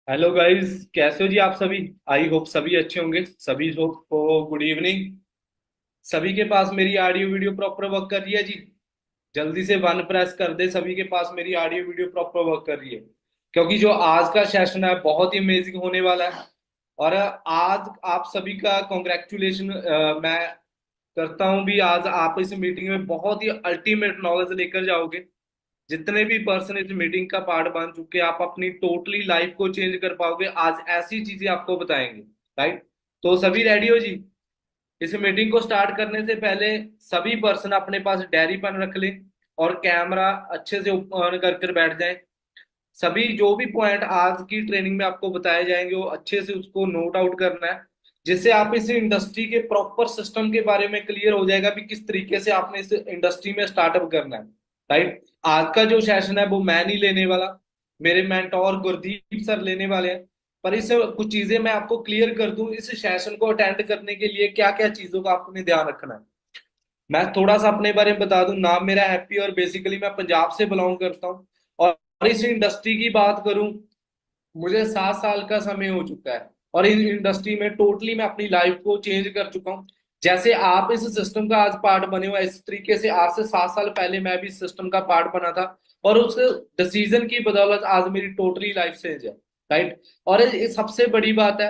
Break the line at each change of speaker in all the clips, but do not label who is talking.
Hello guys, कैसे हो जी आप सभी। आई होप सभी अच्छे होंगे। सभी होप को गुड इवनिंग। सभी के पास मेरी ऑडियो वीडियो प्रॉपर वर्क कर रही है जी। जल्दी से वन प्रेस कर दे, सभी के पास मेरी ऑडियो वीडियो प्रॉपर वर्क कर रही है। क्योंकि जो आज का सेशन है बहुत ही अमेजिंग होने वाला है। और आज आप सभी का कॉन्ग्रेचुलेशन मैं करता हूं भी। आज आप इस मीटिंग में बहुत ही अल्टीमेट नॉलेज लेकर जाओगे। जितने भी पर्सन इस मीटिंग का पार्ट बन चुके हैं, आप अपनी टोटली लाइफ को चेंज कर पाओगे। आज ऐसी चीजें आपको बताएंगे। राइट। तो सभी रेडी हो जी। इस मीटिंग को स्टार्ट करने से पहले सभी पर्सन अपने पास डायरी पेन रख लें और कैमरा अच्छे से ऑन कर कर बैठ जाएं। सभी जो भी पॉइंट आज की ट्रेनिंग में आपको बताए जाएंगे वो अच्छे से उसको नोट आउट करना है। जिससे आप इस इंडस्ट्री के प्रॉपर सिस्टम के बारे में क्लियर हो जाएगा भी किस तरीके से आपने इस इंडस्ट्री में स्टार्टअप करना है। राइट। आज का जो सेशन है वो मैं नहीं लेने वाला, मेरे मेंटोर गुरदीप सर लेने वाले हैं। पर इस कुछ चीजें मैं आपको क्लियर कर दूं, इस सेशन को अटेंड करने के लिए क्या क्या चीजों का आपने ध्यान रखना है। मैं थोड़ा सा अपने बारे में बता दूं। नाम मेरा हैप्पी और बेसिकली मैं पंजाब से बिलोंग करता हूं। और इस इंडस्ट्री की बात करूं, मुझे 7 साल का समय हो चुका है। और इस इंडस्ट्री में टोटली मैं अपनी लाइफ को चेंज कर चुका हूँ। जैसे आप इस सिस्टम का आज पार्ट बने हो, इस तरीके से आज से 7 साल पहले मैं भी इस सिस्टम का पार्ट बना था। और उस डिसीजन की बदौलत आज मेरी टोटली लाइफ चेंज है। राइट। और ये सबसे बड़ी बात है,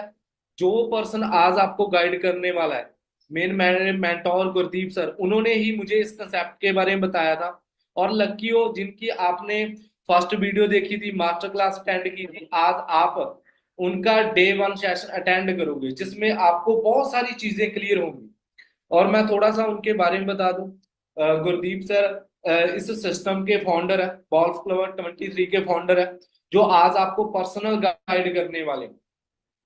जो पर्सन आज आपको गाइड करने वाला है, मेन मेरे मेंटोर गुरदीप सर, उन्होंने ही मुझे इस कंसेप्ट के बारे में बताया था। और लकी हो जिनकी आपने फर्स्ट वीडियो देखी थी, मास्टर क्लास अटेंड की थी, आज आप उनका डे 1 सेशन अटेंड करोगे जिसमें आपको बहुत सारी चीजें क्लियर होंगी। और मैं थोड़ा सा उनके बारे में बता दूं। गुरदीप सर इस सिस्टम के फाउंडर है, बॉल्स फ्लावर 23 के फाउंडर है। जो आज आपको पर्सनल गाइड करने वाले हैं।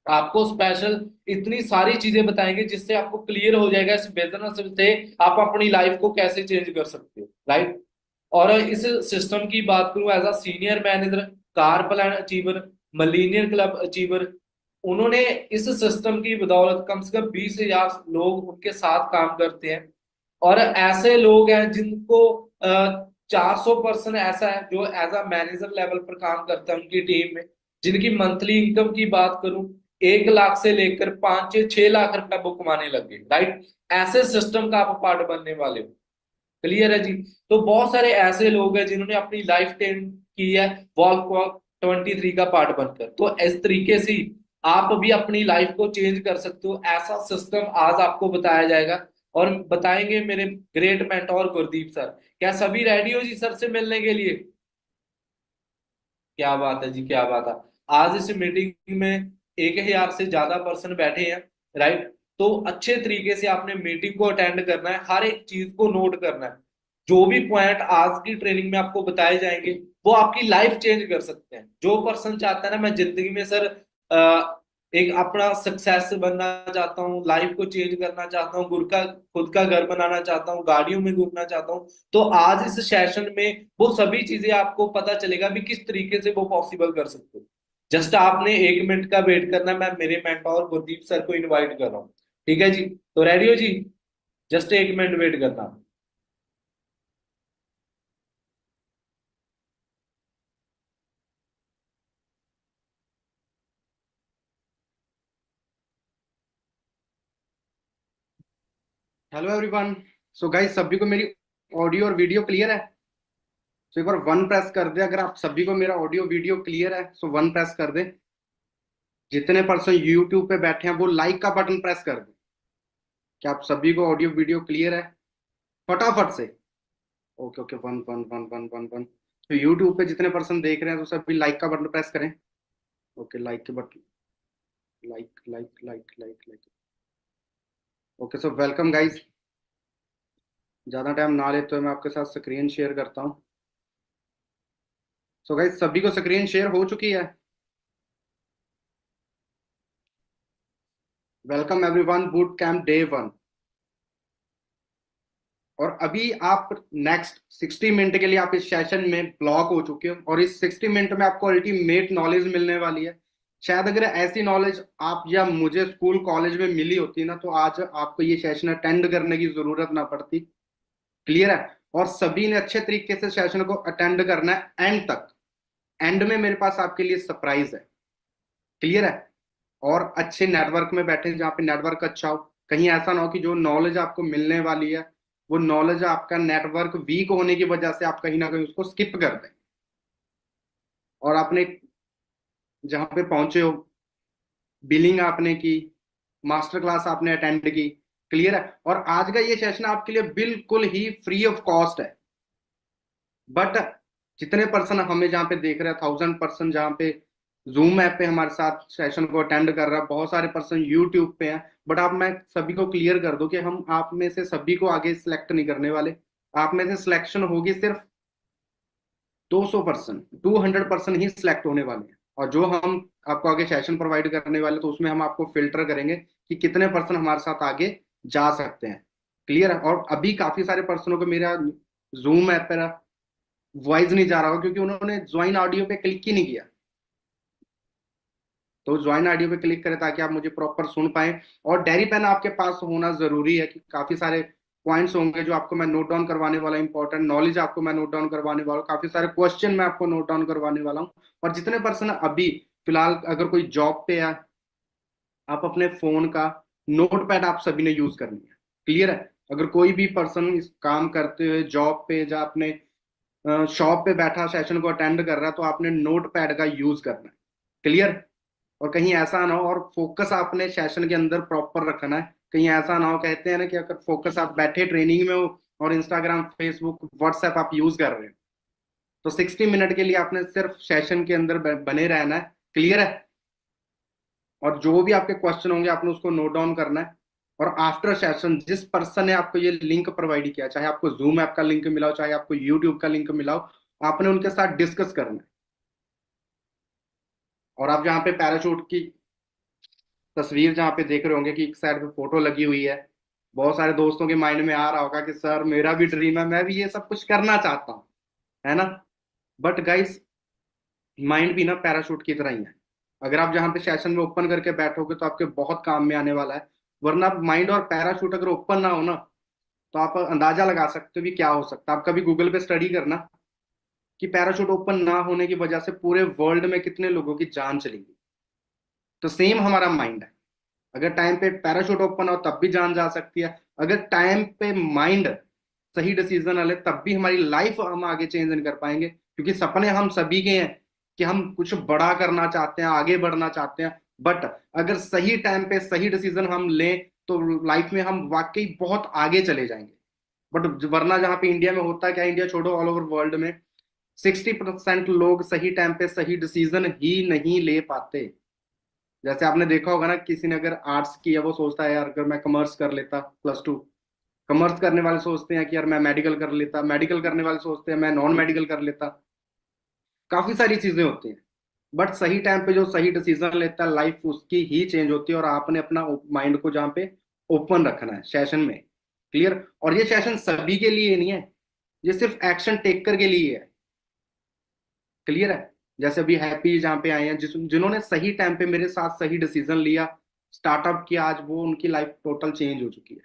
आपको स्पेशल इतनी सारी चीजें बताएंगे जिससे आपको क्लियर हो जाएगा इस बिजनेस से आप अपनी लाइफ को कैसे चेंज कर सकते हो। राइट। और इस सिस्टम की बात करूं, as a senior manager, car plan achiever, millionaire club achiever, उन्होंने इस सिस्टम की बदौलत कम से कम 20,000 लोग उनके साथ काम करते हैं। और ऐसे लोग हैं जिनको 400 पर्सन ऐसा है जो एज अ मैनेजर लेवल पर काम करता है उनकी टीम में। जिनकी मंथली इनकम की बात करूं, 1 लाख से लेकर 5 से 6 लाख रुपए वो कमाने लग गए। राइट। ऐसे सिस्टम का आप पार्ट बनने वाले हो। क्लियर है जी। तो बहुत सारे ऐसे लोग हैं जिन्होंने अपनी लाइफ टेन की है वॉल्क वॉक 23 का पार्ट बनकर। तो इस तरीके से आप भी अपनी लाइफ को चेंज कर सकते हो। ऐसा सिस्टम आज आपको बताया जाएगा और बताएंगे मेरे ग्रेट मेंटोर गुरदीप सर। क्या सभी रेडी हो जी सर से मिलने के लिए। क्या बात है जी, क्या बात है। आज इस मीटिंग में 1,000 से ज्यादा पर्सन बैठे हैं। राइट। तो अच्छे तरीके से आपने मीटिंग को अटेंड करना है, हर एक चीज को नोट करना है। जो भी पॉइंट आज की ट्रेनिंग में आपको बताए जाएंगे वो आपकी लाइफ चेंज कर सकते हैं। जो पर्सन चाहता है ना, मैं जिंदगी में सर एक अपना सक्सेस बनना चाहता हूँ, लाइफ को चेंज करना चाहता हूँ, खुद का घर बनाना चाहता हूँ, गाड़ियों में घूमना चाहता हूँ, तो आज इस सेशन में वो सभी चीजें आपको पता चलेगा भी किस तरीके से वो पॉसिबल कर सकते हो। जस्ट आपने 1 मिनट का वेट करना है। मैं मेरे मेंटोर गुरदीप सर को इनवाइट कर रहा हूँ। ठीक है जी। तो रेडी हो जी। जस्ट 1 मिनट वेट करना।
Hello everyone. सो गाइस, सभी को मेरी ऑडियो और वीडियो क्लियर है? सो एक बार वन प्रेस कर दे अगर आप सभी को मेरा ऑडियो वीडियो क्लियर है। सो वन प्रेस कर दे। जितने पर्सन यूट्यूब पे बैठे हैं वो लाइक का बटन प्रेस कर दे। क्या आप सभी को ऑडियो वीडियो क्लियर है? फटाफट से। Okay okay, one one one one one one. तो यूट्यूब पे जितने पर्सन देख रहे हैं तो सभी लाइक का बटन प्रेस करें। ओके, लाइक के button. Like like like like like. Okay, so welcome guys. ज़्यादा टाइम ना लेते हुए मैं आपके साथ स्क्रीन शेयर करता हूँ। सो गाइस, सभी को स्क्रीन शेयर हो चुकी है? Welcome everyone, boot camp day 1। और अभी आप नेक्स्ट 60 मिनट के लिए आप इस सेशन में ब्लॉक हो चुके हो और इस 60 मिनट में आपको अल्टीमेट नॉलेज मिलने वाली है। शायद अगर ऐसी नॉलेज आप या मुझे स्कूल कॉलेज में मिली होती ना तो आज आपको ये सेशन अटेंड करने की जरूरत ना पड़ती। क्लियर है? और सभी ने अच्छे तरीके से सेशन को अटेंड करना है एंड तक। एंड में मेरे पास आपके लिए सरप्राइज है। क्लियर है। और अच्छे नेटवर्क में बैठे जहाँ पे नेटवर्क अच्छा हो। कहीं ऐसा ना हो कि जो नॉलेज आपको मिलने वाली है वो नॉलेज आपका नेटवर्क वीक होने की वजह से आप कहीं ना कहीं उसको स्किप कर दें, और आपने जहाँ पे पहुंचे हो, बिलिंग आपने की, मास्टर क्लास आपने अटेंड की। क्लियर है। और आज का ये सेशन आपके लिए बिल्कुल ही फ्री ऑफ कॉस्ट है। बट जितने पर्सन हमें जहाँ पे देख रहे हैं, 1000 पर्सन जहाँ पे जूम ऐप पे हमारे साथ सेशन को अटेंड कर रहा है, बहुत सारे पर्सन यूट्यूब पे हैं। बट आप, मैं सभी को क्लियर कर दूं कि हम आप में से सभी को आगे सिलेक्ट नहीं करने वाले। आप में से सिलेक्शन होगी सिर्फ 200 पर्सन, 200 पर्सन ही सिलेक्ट होने वाले हैं। और जो हम आपको आगे सेशन प्रोवाइड करने वाले, तो उसमें हम आपको फिल्टर करेंगे कि कितने पर्सन हमारे साथ आगे जा सकते हैं। क्लियर है। और अभी काफी सारे पर्सनों को मेरा जूम ऐप पर वॉइस नहीं जा रहा होगा क्योंकि उन्होंने ज्वाइन ऑडियो पे क्लिक ही नहीं किया। तो ज्वाइन ऑडियो पे क्लिक करें ताकि आप मुझे प्रॉपर सुन पाए। और डायरी पेन आपके पास होना जरूरी है कि काफी सारे पॉइंट्स होंगे जो आपको मैं नोट डाउन करवाने वाला, इंपॉर्टेंट नॉलेज आपको मैं नोट डाउन करवाने वाला हूँ, काफी सारे क्वेश्चन मैं आपको नोट डाउन करवाने वाला हूँ। और जितने पर्सन अभी फिलहाल अगर कोई जॉब पे है, आप अपने फोन का नोट पैड आप सभी ने यूज करनी है। क्लियर है। अगर कोई भी पर्सन इस काम करते हुए जॉब पे या अपने शॉप पे बैठा सेशन को अटेंड कर रहा है, तो आपने नोट पैड का यूज करना है। क्लियर। और कहीं ऐसा ना हो, और फोकस आपने सेशन के अंदर प्रॉपर रखना है। कहीं ऐसा ना हो, कहते हैं ना कि अगर फोकस आप बैठे ट्रेनिंग में हो और इंस्टाग्राम, फेसबुक, व्हाट्सएप आप यूज कर रहे हो, तो 60 मिनट के लिए आपने सिर्फ सेशन के अंदर बने रहना है। क्लियर है। और जो भी आपके क्वेश्चन होंगे आपने उसको नोट डाउन करना है। और आफ्टर सेशन जिस पर्सन ने आपको ये लिंक प्रोवाइड किया, चाहे आपको जूम ऐप का लिंक मिला हो, चाहे आपको यूट्यूब का लिंक मिला हो, आपने उनके साथ डिस्कस करना है। और आप जहाँ पे पैराशूट की तस्वीर जहाँ पे देख रहे होंगे कि एक साइड पे फोटो लगी हुई है, बहुत सारे दोस्तों के माइंड में आ रहा होगा कि सर मेरा भी ड्रीम है, मैं भी ये सब कुछ करना चाहता हूँ, है ना। बट गाइस, माइंड भी ना पैराशूट की तरह ही है। अगर आप जहाँ पे सेशन में ओपन करके बैठोगे तो आपके बहुत काम में आने वाला है। वरना माइंड और पैराशूट अगर ओपन ना हो ना, तो आप अंदाजा लगा सकते हो कि क्या हो सकता है। आप कभी गूगल पे स्टडी करना कि पैराशूट ओपन ना होने की वजह से पूरे वर्ल्ड में कितने लोगों की जान चली गई। तो सेम हमारा माइंड है। अगर टाइम पे पैराशूट ओपन हो तब भी जान जा सकती है। अगर टाइम पे माइंड सही डिसीजन ले तब भी हमारी लाइफ हम आगे चेंज नहीं कर पाएंगे, क्योंकि सपने हम सभी के हैं कि हम कुछ बड़ा करना चाहते हैं, आगे बढ़ना चाहते हैं। बट अगर सही टाइम पे सही डिसीजन हम लें तो लाइफ में हम वाकई बहुत आगे चले जाएंगे। बट वरना जहाँ पे इंडिया में होता है क्या, इंडिया छोड़ो, ऑल ओवर वर्ल्ड में 60% लोग सही टाइम पे सही डिसीजन ही नहीं ले पाते। जैसे आपने देखा होगा ना, किसी ने अगर आर्ट्स किया वो सोचता है यार अगर मैं कॉमर्स कर लेता, +2। कॉमर्स करने वाले सोचते हैं कि यार मैं मेडिकल कर लेता, मेडिकल करने वाले सोचते हैं मैं नॉन मेडिकल कर लेता। काफी सारी चीजें होती हैं। बट सही टाइम पे जो सही डिसीजन लेता है लाइफ उसकी ही चेंज होती है। और आपने अपना माइंड को जहाँ पे ओपन रखना है सेशन में। क्लियर। और ये सेशन सभी के लिए नहीं है, ये सिर्फ एक्शन टेकर के लिए है। क्लियर है। जैसे अभी हैप्पी जहाँ पे आए हैं, जिन्होंने सही टाइम पे मेरे साथ सही डिसीजन लिया, स्टार्टअप किया, आज वो उनकी लाइफ टोटल चेंज हो चुकी है।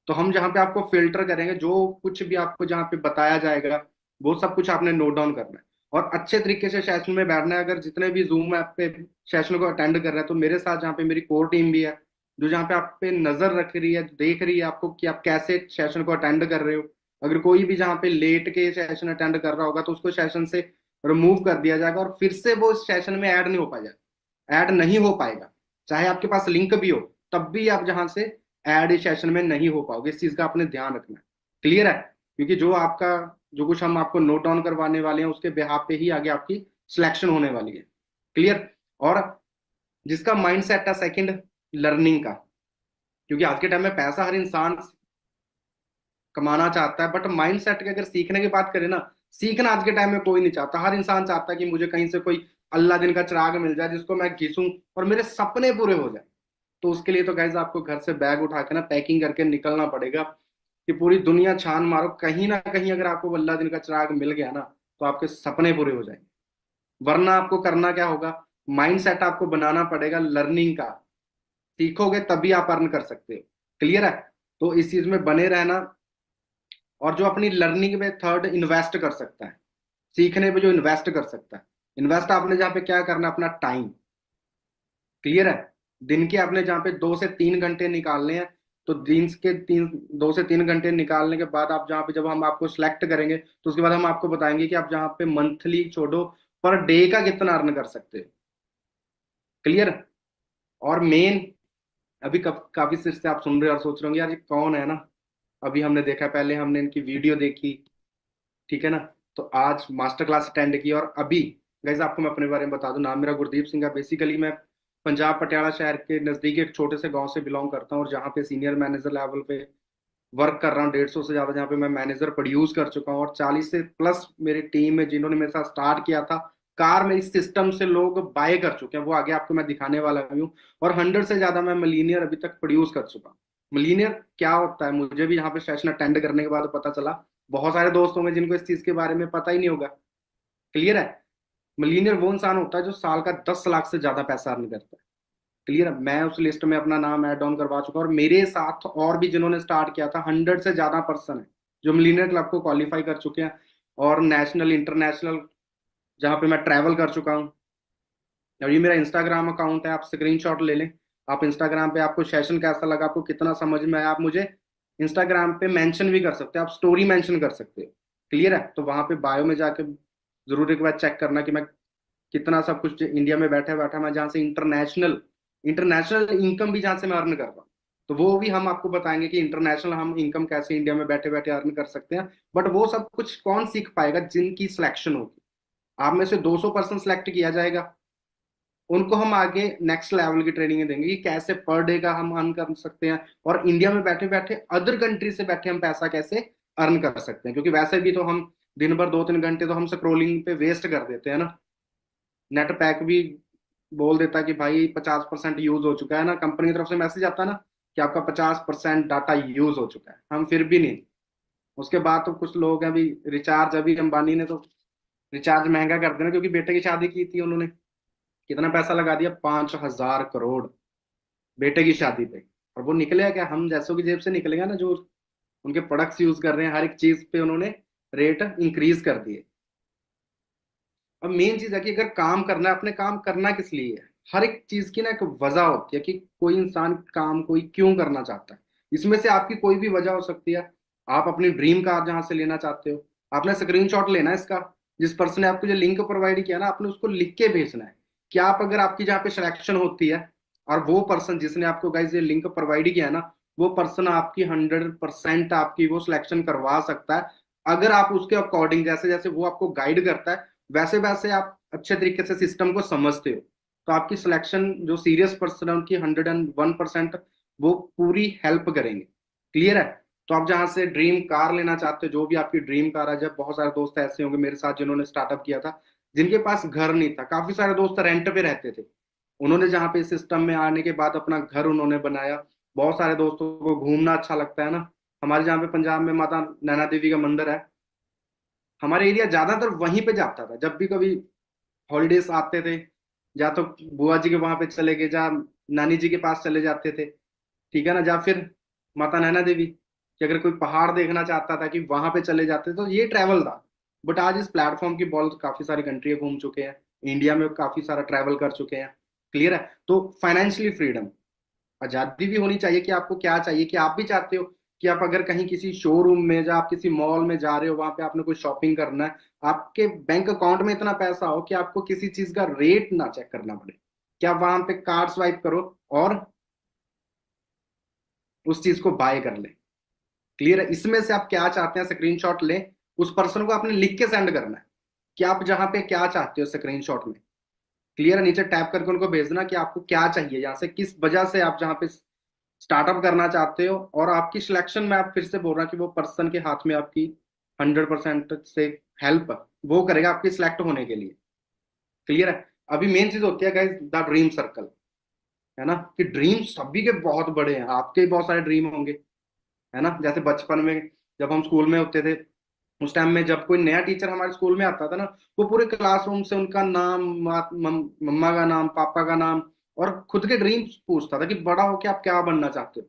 तो हम जहाँ पे आपको फिल्टर करेंगे, जो कुछ भी आपको जहाँ पे बताया जाएगा वो सब कुछ आपने नोट डाउन करना है और अच्छे तरीके से सेशन में बैठना है। अगर जितने भी जूम ऐप पे सेशन को अटेंड कर रहे हैं, तो मेरे साथ जहाँ पे मेरी कोर टीम भी है, जो जहाँ पे आप पे नजर रख रही है, देख रही है आपको कि आप कैसे सेशन को अटेंड कर रहे हो। अगर कोई भी जहाँ पे लेट के सेशन अटेंड कर रहा होगा तो उसको सेशन से रिमूव कर दिया जाएगा और फिर से वो सेशन में ऐड नहीं हो पाएगा, ऐड नहीं हो पाएगा। चाहे आपके पास लिंक भी हो तब भी आप जहां से ऐड सेशन में नहीं हो पाओगे। इस चीज का आपने ध्यान रखना है। क्लियर है। क्योंकि जो आपका, जो कुछ हम आपको नोट डाउन करवाने वाले हैं उसके बिहाफ पे ही आगे आपकी सिलेक्शन होने वाली है। क्लियर। और जिसका माइंड सेट है सेकंड, लर्निंग का, क्योंकि आज के टाइम में पैसा हर इंसान कमाना चाहता है, बट माइंड सेट की अगर सीखने की बात करें ना, सीखना आज के टाइम में कोई नहीं चाहता। हर इंसान चाहता है कि मुझे कहीं से कोई अल्लाह दिन का चिराग मिल जाए जिसको मैं घिसूं और मेरे सपने पूरे हो जाए। तो उसके लिए तो गाइज आपको घर से बैग उठा के ना पैकिंग करके निकलना पड़ेगा कि पूरी दुनिया छान मारो, कहीं ना कहीं अगर आपको अल्लाह दिन का चिराग मिल गया ना तो आपके सपने पूरे हो जाएंगे। वरना आपको करना क्या होगा, माइंड सेट आपको बनाना पड़ेगा लर्निंग का। सीखोगे तभी आप अर्न कर सकते हो। क्लियर है। तो इस चीज में बने रहना। और जो अपनी लर्निंग में थर्ड, इन्वेस्ट कर सकता है, सीखने पे जो इन्वेस्ट कर सकता है। इन्वेस्ट आपने जहाँ पे क्या करना है, अपना टाइम। क्लियर है? दिन के आपने जहाँ पे 2 से 3 घंटे निकालने हैं, तो दिन के 2 से 3 घंटे निकालने के बाद आप जहाँ पे, जब हम आपको सिलेक्ट करेंगे तो उसके बाद हम आपको बताएंगे कि आप जहाँ पे मंथली छोड़ो, पर डे का कितना अर्न कर सकते हो। क्लियर? और मेन, अभी काफी सिर से आप सुन रहे हो और सोच रहे होंगे यार ये कौन है ना। अभी हमने देखा, पहले हमने इनकी वीडियो देखी, ठीक है ना, तो आज मास्टर क्लास अटेंड की, और अभी गाइस आपको मैं अपने बारे में बता दूं, नाम मेरा गुरदीप सिंह है। बेसिकली मैं पंजाब पटियाला शहर के नजदीक एक छोटे से गांव से बिलोंग करता हूँ, और जहाँ पे सीनियर मैनेजर लेवल पे वर्क कर रहा हूँ, 150 से ज्यादा, जहाँ पे मैं मैनेजर प्रोड्यूस कर चुका हूँ, और 40 से प्लस मेरी टीम में जिन्होंने मेरे साथ स्टार्ट किया था। कार में इस सिस्टम से लोग बाय कर चुके हैं, वो आगे आपको मैं दिखाने वाला भी हूँ। और 100 से ज्यादा मैं मिलीनियर अभी तक प्रोड्यूस कर चुका हूँ। मिलीनियर क्या होता है, मुझे भी यहाँ पे सेशन अटेंड करने के बाद पता चला। बहुत सारे दोस्त होंगे जिनको इस चीज के बारे में पता ही नहीं होगा। क्लियर है? मिलीनियर वो इंसान होता है जो साल का 10 लाख से ज्यादा पैसा अर्न करता है। क्लियर है? मैं उस लिस्ट में अपना नाम ऐड ऑन करवा चुका हूँ, और मेरे साथ और भी जिन्होंने स्टार्ट किया था, 100 से ज्यादा पर्सन है जो मिलीनियर क्लब को क्वालिफाई कर चुके हैं, और नेशनल इंटरनेशनल जहाँ पे मैं ट्रैवल कर चुका हूँ। और ये मेरा इंस्टाग्राम अकाउंट है, आप स्क्रीनशॉट ले लें। आप इंस्टाग्राम पे आपको सेशन कैसा लगा, आपको कितना समझ में आया, आप मुझे इंस्टाग्राम पे मेंशन भी कर सकते हैं, आप स्टोरी मेंशन कर सकते हो। क्लियर है? तो वहां पे बायो में जाके जरूर एक बार चेक करना कि मैं कितना सब कुछ इंडिया में बैठा बैठा मैं जहाँ से इंटरनेशनल इंटरनेशनल इनकम भी जहाँ से मैं अर्न कर रहा हूँ, तो वो भी हम आपको बताएंगे कि इंटरनेशनल हम इनकम कैसे इंडिया में बैठे बैठे अर्न कर सकते हैं। बट वो सब कुछ कौन सीख पाएगा? जिनकी सिलेक्शन होगी। आप में से 200% सेलेक्ट किया जाएगा, उनको हम आगे नेक्स्ट लेवल की ट्रेनिंग देंगे कि कैसे पर डे का हम अर्न कर सकते हैं, और इंडिया में बैठे बैठे अदर कंट्री से बैठे हम पैसा कैसे अर्न कर सकते हैं। क्योंकि वैसे भी तो हम दिन भर 2-3 घंटे तो हम स्क्रोलिंग पे वेस्ट कर देते हैं ना। नेट पैक भी बोल देता है कि भाई 50% यूज हो चुका है ना, कंपनी की तरफ से मैसेज आता है ना कि आपका 50% डाटा यूज हो चुका है, हम फिर भी नहीं। उसके बाद तो कुछ लोग हैं, अभी रिचार्ज, अभी अंबानी ने तो रिचार्ज महंगा कर देना, क्योंकि बेटे की शादी की थी उन्होंने, कितना पैसा लगा दिया, 5,000 करोड़ बेटे की शादी पे। और वो निकलेगा क्या? हम जैसों की जेब से निकलेगा ना, जो उनके प्रोडक्ट्स यूज कर रहे हैं, हर एक चीज पे उन्होंने रेट इंक्रीज कर दिए। अब मेन चीज है कि अगर काम करना है, अपने काम करना किस लिए है, हर एक चीज की ना एक वजह होती है कि कोई इंसान काम कोई क्यों करना चाहता है। इसमें से आपकी कोई भी वजह हो सकती है। आप अपनी ड्रीम कार जहां से लेना चाहते हो, आपने स्क्रीनशॉट लेना है इसका, जिस पर्सन ने आपको जो लिंक प्रोवाइड किया ना, आपने उसको लिख के भेजना है। कि आप, अगर आपकी जहाँ पे सिलेक्शन होती है, और वो पर्सन जिसने आपको गाइज ये लिंक प्रोवाइड किया है ना, वो पर्सन आपकी 100% आपकी वो सिलेक्शन करवा सकता है। अगर आप उसके अकॉर्डिंग, जैसे जैसे वो आपको गाइड करता है, वैसे वैसे आप अच्छे तरीके से सिस्टम को समझते हो, तो आपकी सिलेक्शन, जो सीरियस पर्सन है उनकी 101% वो पूरी हेल्प करेंगे। क्लियर है? तो आप जहां से ड्रीम कार लेना चाहते हो, जो भी आपकी ड्रीम कार है, जब बहुत सारे दोस्त ऐसे होंगे मेरे साथ जिन्होंने स्टार्टअप किया था, जिनके पास घर नहीं था, काफी सारे दोस्त रेंट पे रहते थे, उन्होंने जहाँ पे सिस्टम में आने के बाद अपना घर उन्होंने बनाया। बहुत सारे दोस्तों को घूमना अच्छा लगता है ना। हमारे जहाँ पे पंजाब में माता नैना देवी का मंदिर है, हमारे एरिया ज्यादातर वहीं पे जाता था, जब भी कभी हॉलीडेज आते थे, या तो बुआ जी के वहां पे चले गए, जा नानी जी के पास चले जाते थे, ठीक है ना, या फिर माता नैना देवी कि अगर कोई पहाड़ देखना चाहता था कि वहां पे चले जाते, तो ये ट्रैवल था। बट आज इस प्लेटफॉर्म की बॉल काफी सारी कंट्री घूम चुके हैं, इंडिया में काफी सारा ट्रैवल कर चुके हैं। क्लियर है? तो फाइनेंशियली फ्रीडम, आजादी भी होनी चाहिए कि आपको क्या चाहिए, कि आप भी चाहते हो कि आप अगर कहीं किसी शोरूम में, या आप किसी मॉल में जा रहे हो, वहां पे आपने कोई शॉपिंग करना है, आपके बैंक अकाउंट में इतना पैसा हो कि आपको किसी चीज का रेट ना चेक करना पड़े, कि आप वहां पे कार्ड स्वाइप करो और उस चीज को बाय कर ले। क्लियर है? इसमें से आप क्या चाहते हैं स्क्रीनशॉट लें, उस पर्सन को आपने लिख के सेंड करना है कि आप जहां पे क्या चाहते हो स्क्रीनशॉट में। क्लियर है? नीचे टैप करके उनको भेजना कि आपको क्या चाहिए, यहाँ से किस वजह से आप जहाँ पे स्टार्टअप करना चाहते हो, और आपकी सिलेक्शन में, आप फिर से बोल रहा कि वो पर्सन के हाथ में आपकी 100% से हेल्प वो करेगा आपकी सिलेक्ट होने के लिए। क्लियर है? अभी मेन चीज होती है गाइस, द ड्रीम सर्कल, है ना, कि ड्रीम सभी के बहुत बड़े हैं, आपके भी बहुत सारे ड्रीम होंगे, है ना। जैसे बचपन में जब हम स्कूल में होते थे, उस टाइम में जब कोई नया टीचर हमारे स्कूल में आता था ना, वो पूरे क्लासरूम से उनका नाम, मम्मा का नाम, पापा का नाम, और खुद के ड्रीम्स पूछता था कि बड़ा होके आप क्या बनना चाहते हो,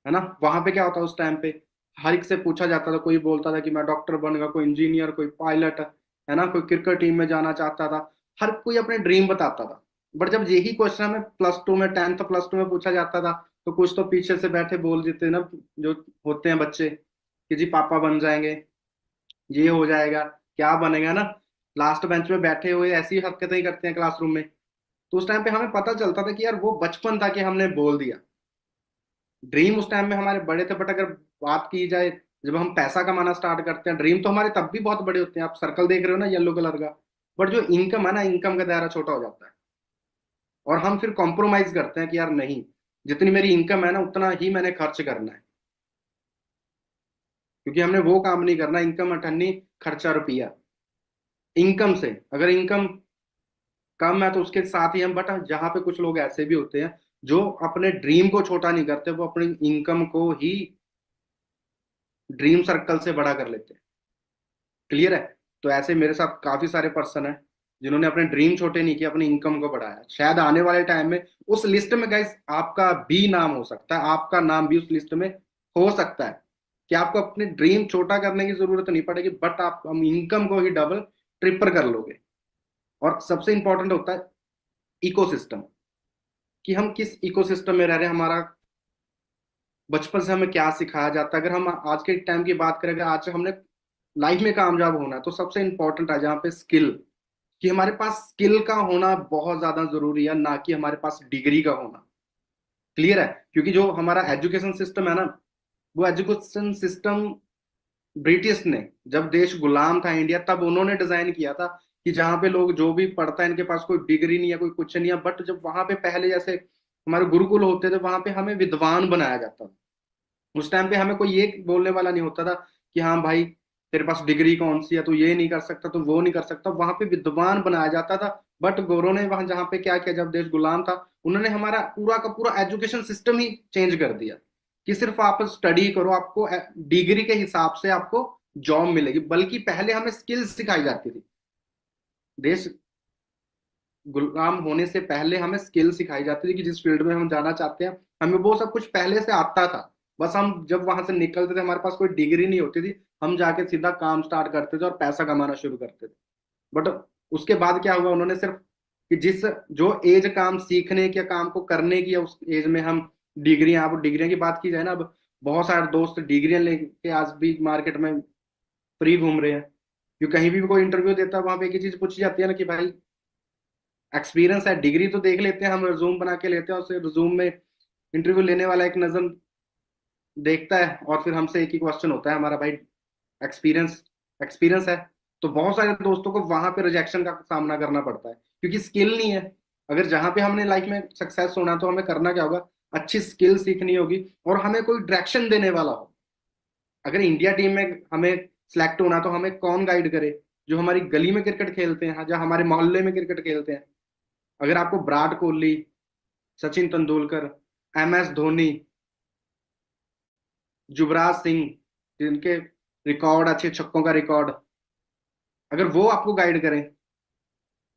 है ना। वहां पे क्या होता उस टाइम पे, हर एक से पूछा जाता था, कोई बोलता था कि मैं डॉक्टर बनूंगा, कोई इंजीनियर, कोई पायलट, है ना, कोई क्रिकेट टीम में जाना चाहता था। हर कोई अपने ड्रीम बताता था। बट जब यही क्वेश्चन हमें +2 में, 10th +2 में पूछा जाता था, तो कुछ तो पीछे से बैठे बोल देते ना, जो होते हैं बच्चे, कि जी पापा बन जाएंगे, ये हो जाएगा, क्या बनेगा ना। लास्ट बेंच में बैठे हुए ऐसी हरकतें ही करते हैं क्लासरूम में। तो उस टाइम पे हमें पता चलता था कि यार वो बचपन था कि हमने बोल दिया। ड्रीम उस टाइम में हमारे बड़े थे, बट अगर बात की जाए जब हम पैसा कमाना स्टार्ट करते हैं, ड्रीम तो हमारे तब भी बहुत बड़े होते हैं। आप सर्कल देख रहे हो ना, येलो कलर का। बट जो इनकम है ना, इनकम का दायरा छोटा हो जाता है। और हम फिर कॉम्प्रोमाइज करते हैं कि यार नहीं, जितनी मेरी इनकम है ना उतना ही मैंने खर्च करना है, क्योंकि हमने वो काम नहीं करना, इनकम अठन्नी खर्चा रुपया। इनकम से अगर इनकम कम है तो उसके साथ ही हम, बट जहाँ पे कुछ लोग ऐसे भी होते हैं जो अपने ड्रीम को छोटा नहीं करते, वो अपनी इनकम को ही ड्रीम सर्कल से बड़ा कर लेते हैं। क्लियर है? तो ऐसे मेरे साथ काफी सारे पर्सन हैं जिन्होंने अपने ड्रीम छोटे नहीं किए, अपनी इनकम को बढ़ाया। शायद आने वाले टाइम में उस लिस्ट में गाइस आपका भी नाम हो सकता है, आपका नाम भी उस लिस्ट में हो सकता है, कि आपको अपने ड्रीम छोटा करने की जरूरत नहीं पड़ेगी, बट आप हम इनकम को ही डबल ट्रिपल कर लोगे। और सबसे इंपॉर्टेंट होता है इकोसिस्टम, कि हम किस इकोसिस्टम में रह रहे हैं, हमारा बचपन से हमें क्या सिखाया जाता है। अगर हम आज के टाइम की बात करें, अगर आज हमने लाइफ में कामयाब होना है, तो सबसे इंपॉर्टेंट है जहाँ पे स्किल, कि हमारे पास स्किल का होना बहुत ज्यादा जरूरी है, ना कि हमारे पास डिग्री का होना। क्लियर है? क्योंकि जो हमारा एजुकेशन सिस्टम है ना, वो एजुकेशन सिस्टम ब्रिटिश ने, जब देश गुलाम था इंडिया, तब उन्होंने डिजाइन किया था कि जहाँ पे लोग जो भी पढ़ता है इनके पास कोई डिग्री नहीं है, कोई कुछ नहीं है। बट जब वहां पे पहले जैसे हमारे गुरुकुल होते थे, वहां पे हमें विद्वान बनाया जाता था। उस टाइम पे हमें कोई ये बोलने वाला नहीं होता था कि हाँ भाई तेरे पास डिग्री कौन सी है, तू ये नहीं कर सकता, तू वो नहीं कर सकता। वहां पे विद्वान बनाया जाता था। बट गोरों ने वहां जहाँ पे क्या किया, जब देश गुलाम था, उन्होंने हमारा पूरा का पूरा एजुकेशन सिस्टम ही चेंज कर दिया, कि सिर्फ आप स्टडी करो, आपको डिग्री के हिसाब से आपको जॉब मिलेगी। बल्कि पहले हमें स्किल सिखाई जाती थी। देश गुलाम होने से पहले हमें स्किल सिखाई जाती थी, कि जिस फील्ड में हम जाना चाहते हैं हमें वो सब कुछ पहले से आता था। बस हम जब वहां से निकलते थे, हमारे पास कोई डिग्री नहीं होती थी, हम जाके सीधा काम स्टार्ट करते थे और पैसा कमाना शुरू करते थे। बट उसके बाद क्या हुआ, उन्होंने सिर्फ कि जिस जो एज काम सीखने की या काम को करने की है, उस एज में हम डिग्रियां, अब डिग्रियों की बात की जाए ना, अब बहुत सारे दोस्त डिग्रियां लेके आज भी मार्केट में फ्री घूम रहे हैं। क्योंकि कहीं भी कोई इंटरव्यू देता है, वहां पे एक ही चीज पूछी जाती है ना, कि भाई एक्सपीरियंस है। डिग्री तो देख लेते हैं, हम रिज्यूम बना के लेते हैं, और रिज्यूम में इंटरव्यू लेने वाला एक नजर देखता है, और फिर हमसे एक ही क्वेश्चन होता है हमारा, भाई एक्सपीरियंस, एक्सपीरियंस है। तो बहुत सारे दोस्तों को वहां पे रिजेक्शन का सामना करना पड़ता है, क्योंकि स्किल नहीं है। अगर जहां पे हमने लाइफ में सक्सेस होना है, तो हमें करना क्या होगा, अच्छी स्किल सीखनी होगी, और हमें कोई डायरेक्शन देने वाला हो। अगर इंडिया टीम में हमें सिलेक्ट होना, तो हमें कौन गाइड करे, जो हमारी गली में क्रिकेट खेलते हैं, जो हमारे मोहल्ले में क्रिकेट खेलते हैं। अगर आपको विराट कोहली, सचिन तेंदुलकर, MS धोनी, युवराज सिंह, जिनके रिकॉर्ड अच्छे, छक्कों का रिकॉर्ड, अगर वो आपको गाइड करें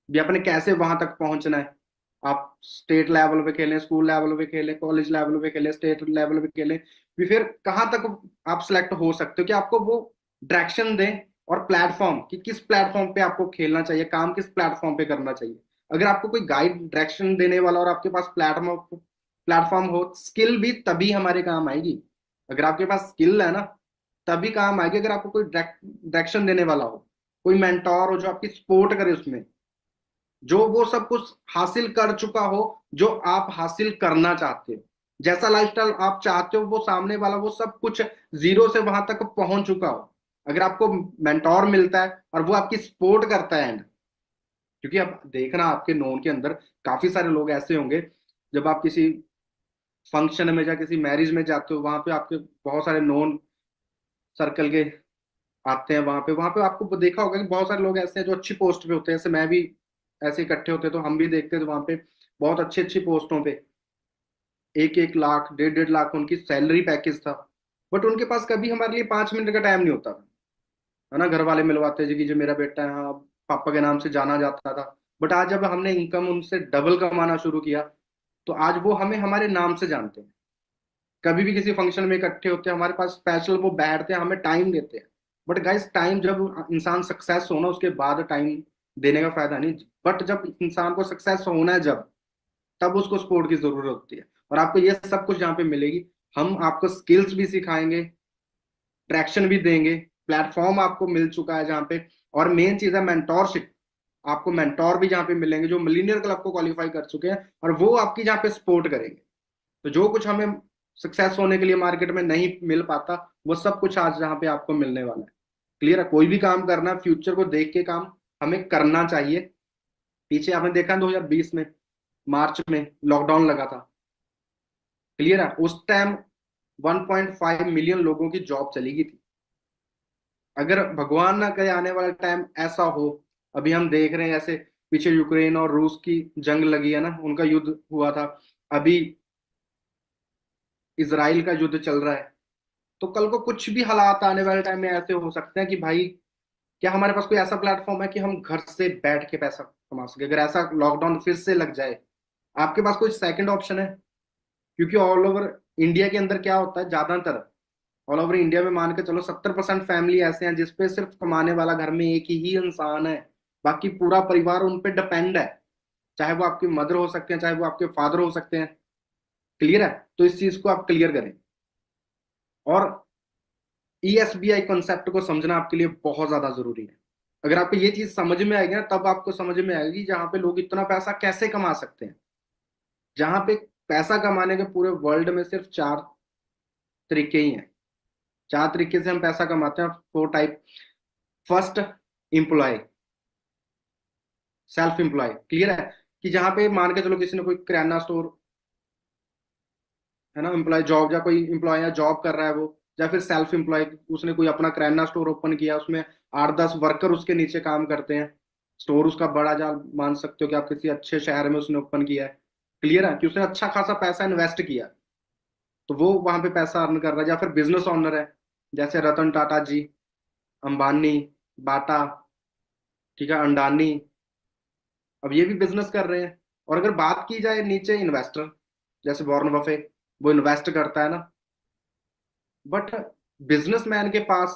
भी आपने कैसे वहां तक पहुंचना है, आप स्टेट लेवल पे खेलें, स्कूल लेवल पे खेलें, कॉलेज लेवल पे खेलें, स्टेट लेवल पे खेलें, भी फिर कहाँ तक आप सिलेक्ट हो सकते हो, कि आपको वो डायरेक्शन दें, और प्लेटफॉर्म, कि किस प्लेटफॉर्म पे आपको खेलना चाहिए, काम किस प्लेटफॉर्म पे करना चाहिए। अगर आपको कोई गाइड डायरेक्शन देने वाला और आपके पास प्लेटफॉर्म प्लेटफॉर्म हो, स्किल भी तभी हमारे काम आएगी। अगर आपके पास स्किल है ना, तभी काम आएगी। अगर आपको कोई डायरेक्शन देने वाला हो, कोई मेंटोर हो जो आपकी सपोर्ट करे उसमें, जो वो सब कुछ हासिल कर चुका हो जो आप हासिल करना चाहते हो, जैसा लाइफस्टाइल आप चाहते हो, वो सामने वाला वो सब कुछ जीरो से वहां तक पहुंच चुका हो। अगर आपको मेंटोर मिलता है और वो आपकी सपोर्ट करता है एंड, क्योंकि अब देखना आपके नोन के अंदर काफी सारे लोग ऐसे होंगे, जब आप किसी फंक्शन में या किसी मैरिज में जाते हो, वहां पे आपके बहुत सारे नोन सर्कल के आते हैं। वहां पे आपको देखा होगा कि बहुत सारे लोग ऐसे हैं जो अच्छी पोस्ट पे होते हैं। जैसे मैं भी ऐसे इकट्ठे होते तो हम भी देखते थे वहां पे, बहुत अच्छी अच्छी पोस्टों पे 1-1 लाख, 1.5-1.5 लाख उनकी सैलरी पैकेज था। बट उनके पास कभी हमारे लिए 5 मिनट का टाइम नहीं होता था, है ना। घर वाले मिलवाते जी कि जो मेरा बेटा है, हाँ, पापा के नाम से जाना जाता था। बट आज जब हमने इनकम उनसे डबल कमाना शुरू किया, तो आज वो हमें हमारे नाम से जानते हैं। कभी भी किसी फंक्शन में इकट्ठे होते हैं, हमारे पास स्पेशल वो बैठते हैं, हमें टाइम देते हैं। बट गाइस, टाइम जब इंसान सक्सेस हो ना, उसके बाद टाइम देने का फायदा नहीं। बट जब इंसान को सक्सेस होना है, जब तब उसको सपोर्ट की जरूरत होती है। और आपको ये सब कुछ यहाँ पे मिलेगी। हम आपको स्किल्स भी सिखाएंगे, ट्रैक्शन भी देंगे, प्लेटफॉर्म आपको मिल चुका है जहाँ पे। और मेन चीज है मेंटोरशिप। आपको मेंटोर भी जहाँ पे मिलेंगे जो मिलीनियर क्लब को क्वालिफाई कर चुके हैं, और वो आपकी जहाँ पे सपोर्ट करेंगे। तो जो कुछ हमें सक्सेस होने के लिए मार्केट में नहीं मिल पाता, वो सब कुछ आज जहाँ पे आपको मिलने वाला है। क्लियर है? कोई भी काम करना, फ्यूचर को देख के काम हमें करना चाहिए। पीछे आपने देखा 2020 में मार्च में लॉकडाउन लगा था। क्लियर है? उस टाइम 1.5 मिलियन लोगों की जॉब चली गई थी। अगर भगवान ना करे आने वाला टाइम ऐसा हो, अभी हम देख रहे हैं ऐसे पीछे यूक्रेन और रूस की जंग लगी है ना, उनका युद्ध हुआ था। अभी इसराइल का युद्ध चल रहा है। तो कल को कुछ भी हालात आने वाले टाइम में ऐसे हो सकते हैं कि भाई, क्या हमारे पास कोई ऐसा प्लेटफॉर्म है कि हम घर से बैठ के पैसा कमा सके? अगर ऐसा लॉकडाउन फिर से लग जाए, आपके पास कोई सेकंड ऑप्शन है? क्योंकि ऑल ओवर इंडिया के अंदर क्या होता है, ज्यादातर ऑल ओवर इंडिया में मान के चलो 70% फैमिली ऐसे हैं जिसपे सिर्फ कमाने वाला घर में एक ही इंसान है। बाकी पूरा परिवार उन पे डिपेंड है। चाहे वो आपकी मदर हो सकते हैं, चाहे वो आपके फादर हो सकते हैं। क्लियर है? तो इस चीज को आप क्लियर करें। और ईएसबीआई कॉन्सेप्ट को समझना आपके लिए बहुत ज्यादा जरूरी है। अगर आपको ये चीज समझ में आएगी ना, तब आपको समझ में आएगी जहां पे लोग इतना पैसा कैसे कमा सकते हैं। जहां पे पैसा कमाने के पूरे वर्ल्ड में सिर्फ चार तरीके ही हैं। चार तरीके से हम पैसा कमाते हैं, four type. First, employ, self employ. Clear है? कि जहां पे मान के चलो किसी ने कोई किराना स्टोर है ना, एम्प्लॉय जॉब, या कोई एम्प्लॉय या जॉब कर रहा है वो, या फिर सेल्फ एम्प्लॉय, उसने कोई अपना किराना स्टोर ओपन किया, उसमें 8-10 वर्कर उसके नीचे काम करते हैं। स्टोर उसका बड़ा, जा मान सकते हो कि आप किसी अच्छे शहर में उसने ओपन किया है। क्लियर है? कि उसने अच्छा खासा पैसा इन्वेस्ट किया, तो वो वहां पे पैसा अर्न कर रहा है। या फिर बिजनेस ओनर है, जैसे रतन टाटा जी, अंबानी, बाटा, ठीक है, अंडानी, अब ये भी बिजनेस कर रहे हैं। और अगर बात की जाए नीचे इन्वेस्टर, जैसे वॉरेन बफे, वो इन्वेस्ट करता है ना। बट बिजनेसमैन के पास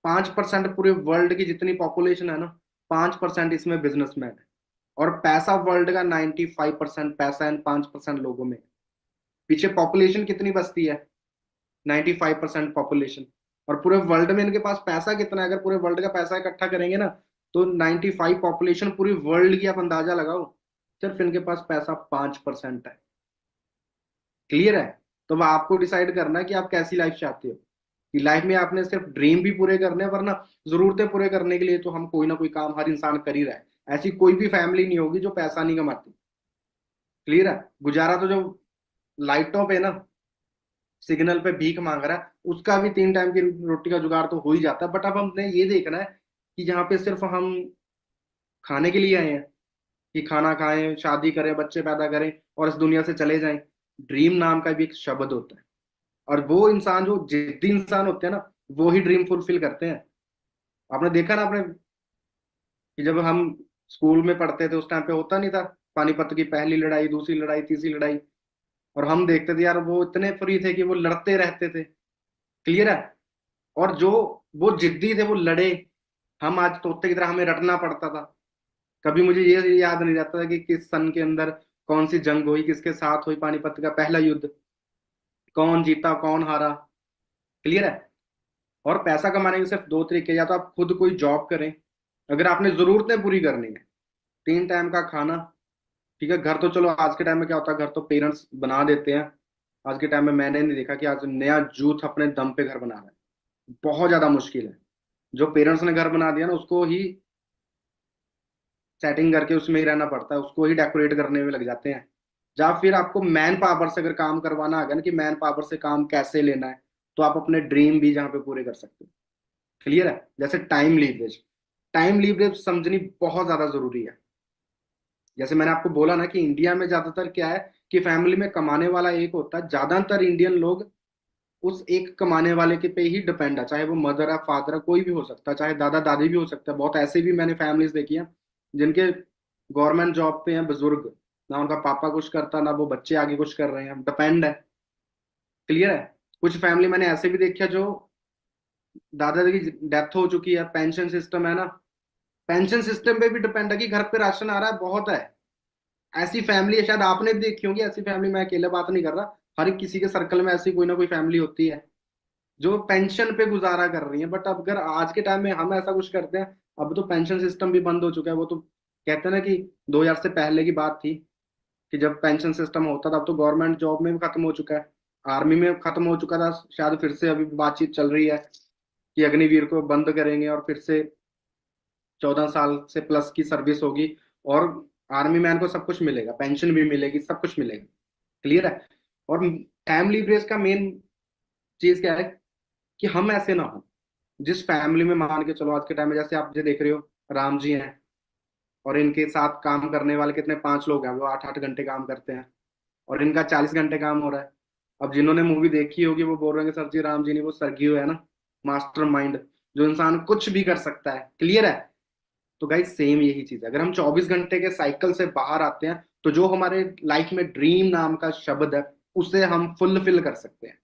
5% पूरे वर्ल्ड की जितनी पॉपुलेशन है ना, 5% इसमें बिजनेसमैन है। और पैसा वर्ल्ड का 95% पैसा इन 5% लोगों में है। पीछे पॉपुलेशन कितनी बसती है? 95% पॉपुलेशन। और पूरे वर्ल्ड में इनके पास पैसा कितना है? अगर पूरे वर्ल्ड का पैसा इकट्ठा करेंगे ना, तो 95 पॉपुलेशन पूरी वर्ल्ड की आप अंदाजा लगाओ, सिर्फ इनके पास पैसा 5% है। क्लियर है? तो अब आपको डिसाइड करना है कि आप कैसी लाइफ चाहते हो। कि लाइफ में आपने सिर्फ ड्रीम भी पूरे करने हैं, वरना जरूरतें पूरे करने के लिए तो हम कोई ना कोई काम हर इंसान कर ही रहा है। ऐसी कोई भी फैमिली नहीं होगी जो पैसा नहीं कमाती। क्लियर है? गुजारा तो जो लाइटों पे ना, सिग्नल पे भीख मांग रहा है, उसका भी 3 टाइम की रोटी का जुगाड़ तो हो ही जाता है। बट अब हमने ये देखना है कि जहाँ पे सिर्फ हम खाने के लिए आए हैं, कि खाना खाएं, शादी करें, बच्चे पैदा करें और इस दुनिया से चले जाएं। ड्रीम नाम का भी एक शब्द होता है। और वो इंसान जो जिद्दी इंसान होते हैं ना, वो ही ड्रीम फुलफिल करते हैं। आपने देखा ना, आपने कि जब हम स्कूल में पढ़ते थे, उस टाइम पे होता नहीं था पानीपत की पहली लड़ाई, दूसरी लड़ाई, तीसरी लड़ाई, और हम देखते थे यार वो इतने फ्री थे कि वो लड़ते रहते थे। क्लियर है? और जो वो जिद्दी थे वो लड़े। हम आज तोते की तरह हमें रटना पड़ता था। कभी मुझे ये याद नहीं रहता था कि किस सन के अंदर कौन सी जंग हुई, किसके साथ हुई पानीपत का पहला युद्ध, कौन जीता कौन हारा। क्लियर है? और पैसा कमाने के सिर्फ दो तरीके, या तो आप खुद कोई जॉब करें, अगर आपने जरूरतें पूरी करनी है, 3 टाइम का खाना। ठीक है, घर तो चलो आज के टाइम में क्या होता है, घर तो पेरेंट्स बना देते हैं। आज के टाइम में मैंने नहीं देखा कि आज नया यूथ अपने दम पे घर बना रहा है। बहुत ज्यादा मुश्किल है। जो पेरेंट्स ने घर बना दिया ना, उसको ही सेटिंग करके उसमें ही रहना पड़ता है, उसको ही डेकोरेट करने में लग जाते हैं। या फिर आपको मैन पावर से अगर काम करवाना है ना, कि मैन पावर से काम कैसे लेना है, तो आप अपने ड्रीम भी जहाँ पे पूरे कर सकते हो। क्लियर है? जैसे टाइम लीवरेज, टाइम लीवरेज समझनी बहुत ज्यादा जरूरी है। जैसे मैंने आपको बोला ना कि इंडिया में ज्यादातर क्या है, कि फैमिली में कमाने वाला एक होता है। ज्यादातर इंडियन लोग उस एक कमाने वाले के पे ही डिपेंड है, चाहे वो मदर है, फादर है, कोई भी हो सकता है, चाहे दादा दादी भी हो सकता है। बहुत ऐसे भी मैंने फैमिलीज देखी हैं जिनके गवर्नमेंट जॉब पे हैं बुजुर्ग, ना उनका पापा कुछ करता, ना वो बच्चे आगे कुछ कर रहे हैं, डिपेंड है। क्लियर है? कुछ फैमिली मैंने ऐसे भी देखी है जो दादाजी की डेथ हो चुकी है, पेंशन सिस्टम है ना, पेंशन सिस्टम पे भी डिपेंड है कि घर पे राशन आ रहा है, बहुत है। ऐसी फैमिली है, शायद आपने भी देखी होगी ऐसी फैमिली, मैं अकेले बात नहीं कर रहा, हर एक किसी के सर्कल में ऐसी कोई ना कोई फैमिली होती है जो पेंशन पे गुजारा कर रही है। बट अब अगर आज के टाइम में हम ऐसा कुछ करते हैं, अब तो पेंशन सिस्टम भी बंद हो चुका है। वो तो कहते हैं ना कि 2000 से पहले की बात थी कि जब पेंशन सिस्टम होता था, अब तो गवर्नमेंट जॉब में भी खत्म हो चुका है, आर्मी में खत्म हो चुका था, शायद फिर से अभी बातचीत चल रही है कि अग्निवीर को बंद करेंगे और फिर से 14 साल से प्लस की सर्विस होगी, और आर्मी मैन को सब कुछ मिलेगा, पेंशन भी मिलेगी, सब कुछ मिलेगा। क्लियर है। और टाइम लीवरेज का मेन चीज क्या है कि हम ऐसे ना हो जिस फैमिली में, मान के चलो आज के टाइम में जैसे आप जो देख रहे हो, राम जी हैं और इनके साथ काम करने वाले कितने 5 लोग हैं, वो 8-8 घंटे काम करते हैं और इनका 40 घंटे काम हो रहा है। अब जिन्होंने मूवी देखी होगी वो बोल रहे हैं कि सर जी राम जी नहीं, वो सरगियो है ना, मास्टर माइंड, जो इंसान कुछ भी कर सकता है। क्लियर है। तो गाइस सेम यही चीज है, अगर हम 24 घंटे के साइकिल से बाहर आते हैं तो जो हमारे लाइफ में ड्रीम नाम का शब्द है उसे हम फुलफिल कर सकते हैं।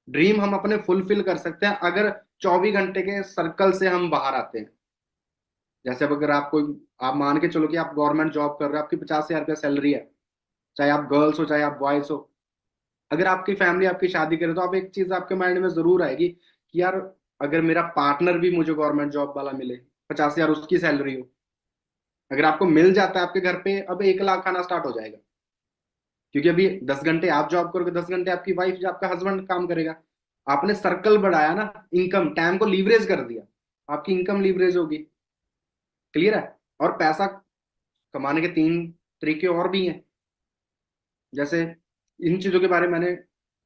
ड्रीम हम अपने फुलफिल कर सकते हैं अगर 24 घंटे के सर्कल से हम बाहर आते हैं। जैसे अब अगर आप कोई, आप मान के चलो कि आप गवर्नमेंट जॉब कर रहे हो, आपकी 50,000 रुपया सैलरी है, चाहे आप गर्ल्स हो चाहे आप बॉयज हो। अगर आपकी फैमिली आपकी शादी करे तो आप एक चीज आपके माइंड में जरूर आएगी कि यार अगर मेरा पार्टनर भी मुझे गवर्नमेंट जॉब वाला मिले, 50,000 उसकी सैलरी हो, अगर आपको मिल जाता है आपके घर पे, अब 1 लाख खाना स्टार्ट हो जाएगा। क्योंकि अभी 10 घंटे आप जॉब करोगे, 10 घंटे आपकी वाइफ या आपका हस्बैंड काम करेगा। आपने सर्कल बढ़ाया ना, इनकम टाइम को लीवरेज कर दिया, आपकी इनकम लीवरेज होगी। क्लियर है। और पैसा कमाने के 3 तरीके और भी हैं। जैसे इन चीजों के बारे में मैंने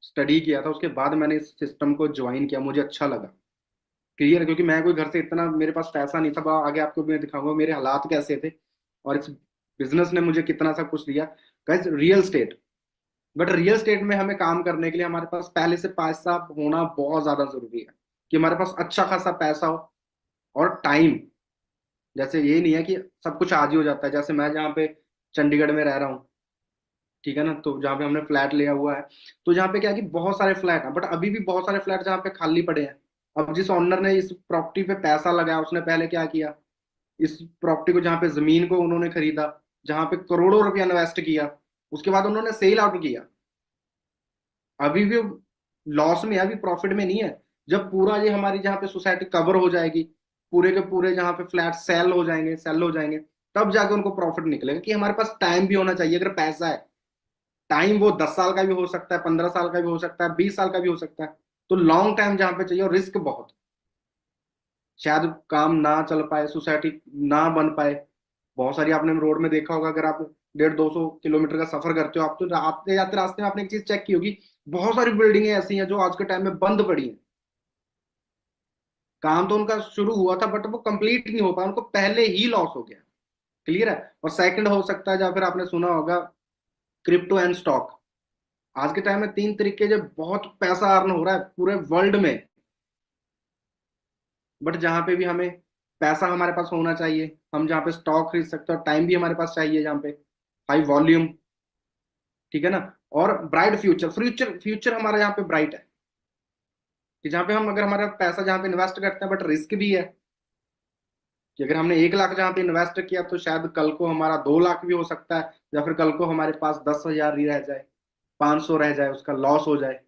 स्टडी किया था, उसके बाद मैंने इस सिस्टम को ज्वाइन किया, मुझे अच्छा लगा। क्लियर है। क्योंकि मैं कोई घर से इतना, मेरे पास पैसा नहीं था, आगे आपको मैं दिखाऊंगा मेरे हालात कैसे थे और इस बिजनेस ने मुझे कितना सा कुछ दिया। Guys real estate, but real estate में हमें काम करने के लिए हमारे पास पहले से पैसा होना बहुत ज्यादा जरूरी है, कि हमारे पास अच्छा खासा पैसा हो और टाइम। जैसे ये नहीं है कि सब कुछ आज ही हो जाता है। जैसे मैं जहाँ पे चंडीगढ़ में रह रहा हूँ, ठीक है ना, तो जहाँ पे हमने फ्लैट लिया हुआ है, तो जहाँ पे क्या है कि बहुत सारे फ्लैट हैं, बट अभी भी बहुत सारे फ्लैट जहाँ पे खाली पड़े हैं। अब जिस ओनर ने इस प्रॉपर्टी पे पैसा लगाया, उसने पहले क्या किया, इस प्रॉपर्टी को, जहाँ पे जमीन को उन्होंने खरीदा, जहाँ पे करोड़ों रुपया इन्वेस्ट किया, उसके बाद उन्होंने सेल आउट किया। अभी भी लॉस में है, अभी प्रॉफिट में नहीं है। जब पूरा ये हमारी जहाँ पे सोसाइटी कवर हो जाएगी, पूरे के पूरे जहाँ पे फ्लैट सेल हो जाएंगे, तब जाके उनको प्रॉफिट निकलेगा। कि हमारे पास टाइम भी होना चाहिए, अगर पैसा है, टाइम वो 10 साल का भी हो सकता है, 15 साल का भी हो सकता है, 20 साल का भी हो सकता है। तो लॉन्ग टाइम जहाँ पे चाहिए, और रिस्क बहुत, शायद काम ना चल पाए, सोसाइटी ना बन पाए। बहुत सारी आपने रोड में देखा होगा, अगर आप 150-200 किलोमीटर का सफर करते हो, आप तो आते जाते रास्ते में आपने एक चीज चेक की होगी, बहुत सारी बिल्डिंगें ऐसी हैं जो आज के टाइम में बंद पड़ी हैं। काम तो उनका शुरू हुआ था बट वो कंप्लीट नहीं हो पाया, उनको पहले ही लॉस हो गया। क्लियर है। और सेकंड हो सकता है, या फिर आपने सुना होगा, क्रिप्टो एंड स्टॉक। आज के टाइम में 3 तरीके जो बहुत पैसा अर्न हो रहा है पूरे वर्ल्ड में। बट जहां पे भी हमें पैसा हमारे पास होना चाहिए, हम जहाँ पे स्टॉक खरीद सकते हैं, और टाइम भी हमारे पास चाहिए जहाँ पे हाई वॉल्यूम, ठीक है ना, और ब्राइट फ्यूचर, फ्यूचर फ्यूचर हमारा यहाँ पे ब्राइट है। कि जहाँ पे हम, अगर हमारा पैसा जहाँ पे इन्वेस्ट करते हैं, बट रिस्क भी है कि अगर हमने 1 लाख जहाँ पे इन्वेस्ट किया तो शायद कल को हमारा 2 लाख भी हो सकता है, या फिर कल को हमारे पास 10,000 ही रह जाए, 500 रह जाए, उसका लॉस हो जाए।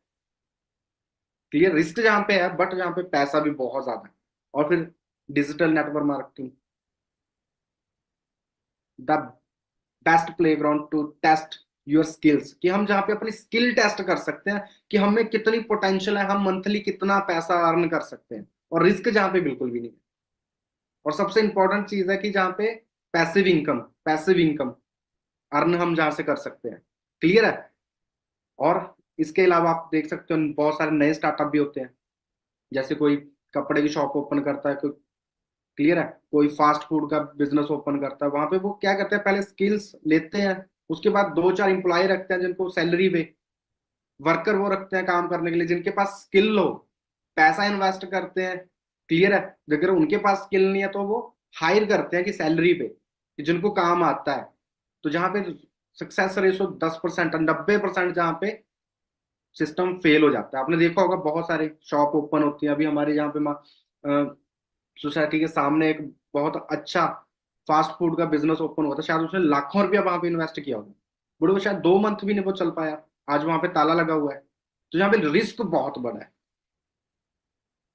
क्लियर। रिस्क जहाँ पे है, बट जहाँ पे पैसा भी बहुत ज्यादा है। और फिर digital network marketing, the best playground to test your skills, कि हम जहाँ पे अपनी स्किल टेस्ट कर सकते हैं कि हमें कितनी पोटेंशियल है, हम मंथली कितना पैसा अर्न कर सकते हैं। और रिस्क जहाँ पे बिल्कुल भी नहीं है। और सबसे इंपॉर्टेंट चीज है कि जहाँ पे पैसिव इनकम अर्न हम जहाँ से कर सकते हैं। क्लियर है। और इसके अलावा आप देख सकते हो बहुत सारे नए स्टार्टअप भी होते हैं। जैसे कोई कपड़े की शॉप ओपन करता है, कोई, क्लियर है, कोई फास्ट फूड का बिजनेस ओपन करता है। वहां पे वो क्या करते हैं, पहले स्किल्स लेते हैं, उसके बाद 2-4 एम्प्लॉय रखते हैं जिनको सैलरी पे, वर्कर वो रखते हैं काम करने के लिए जिनके पास स्किल हो, पैसा इन्वेस्ट करते हैं। क्लियर है। अगर उनके पास स्किल नहीं है तो वो हायर करते हैं कि सैलरी पे, कि जिनको काम आता है। तो जहां पे सक्सेस रेशो 10% और 90% जहां पे सिस्टम फेल हो जाता है। आपने देखा होगा बहुत सारे शॉप ओपन होती है। अभी हमारे यहाँ पे सोसाइटी के सामने एक बहुत अच्छा फास्ट फूड का बिजनेस ओपन हुआ था, शायद उसने लाखों रुपया वहां पे इन्वेस्ट किया होगा, बट वो शायद 2 मंथ भी नहीं वो चल पाया। आज वहां पे ताला लगा हुआ है। तो यहाँ पे रिस्क बहुत बड़ा है।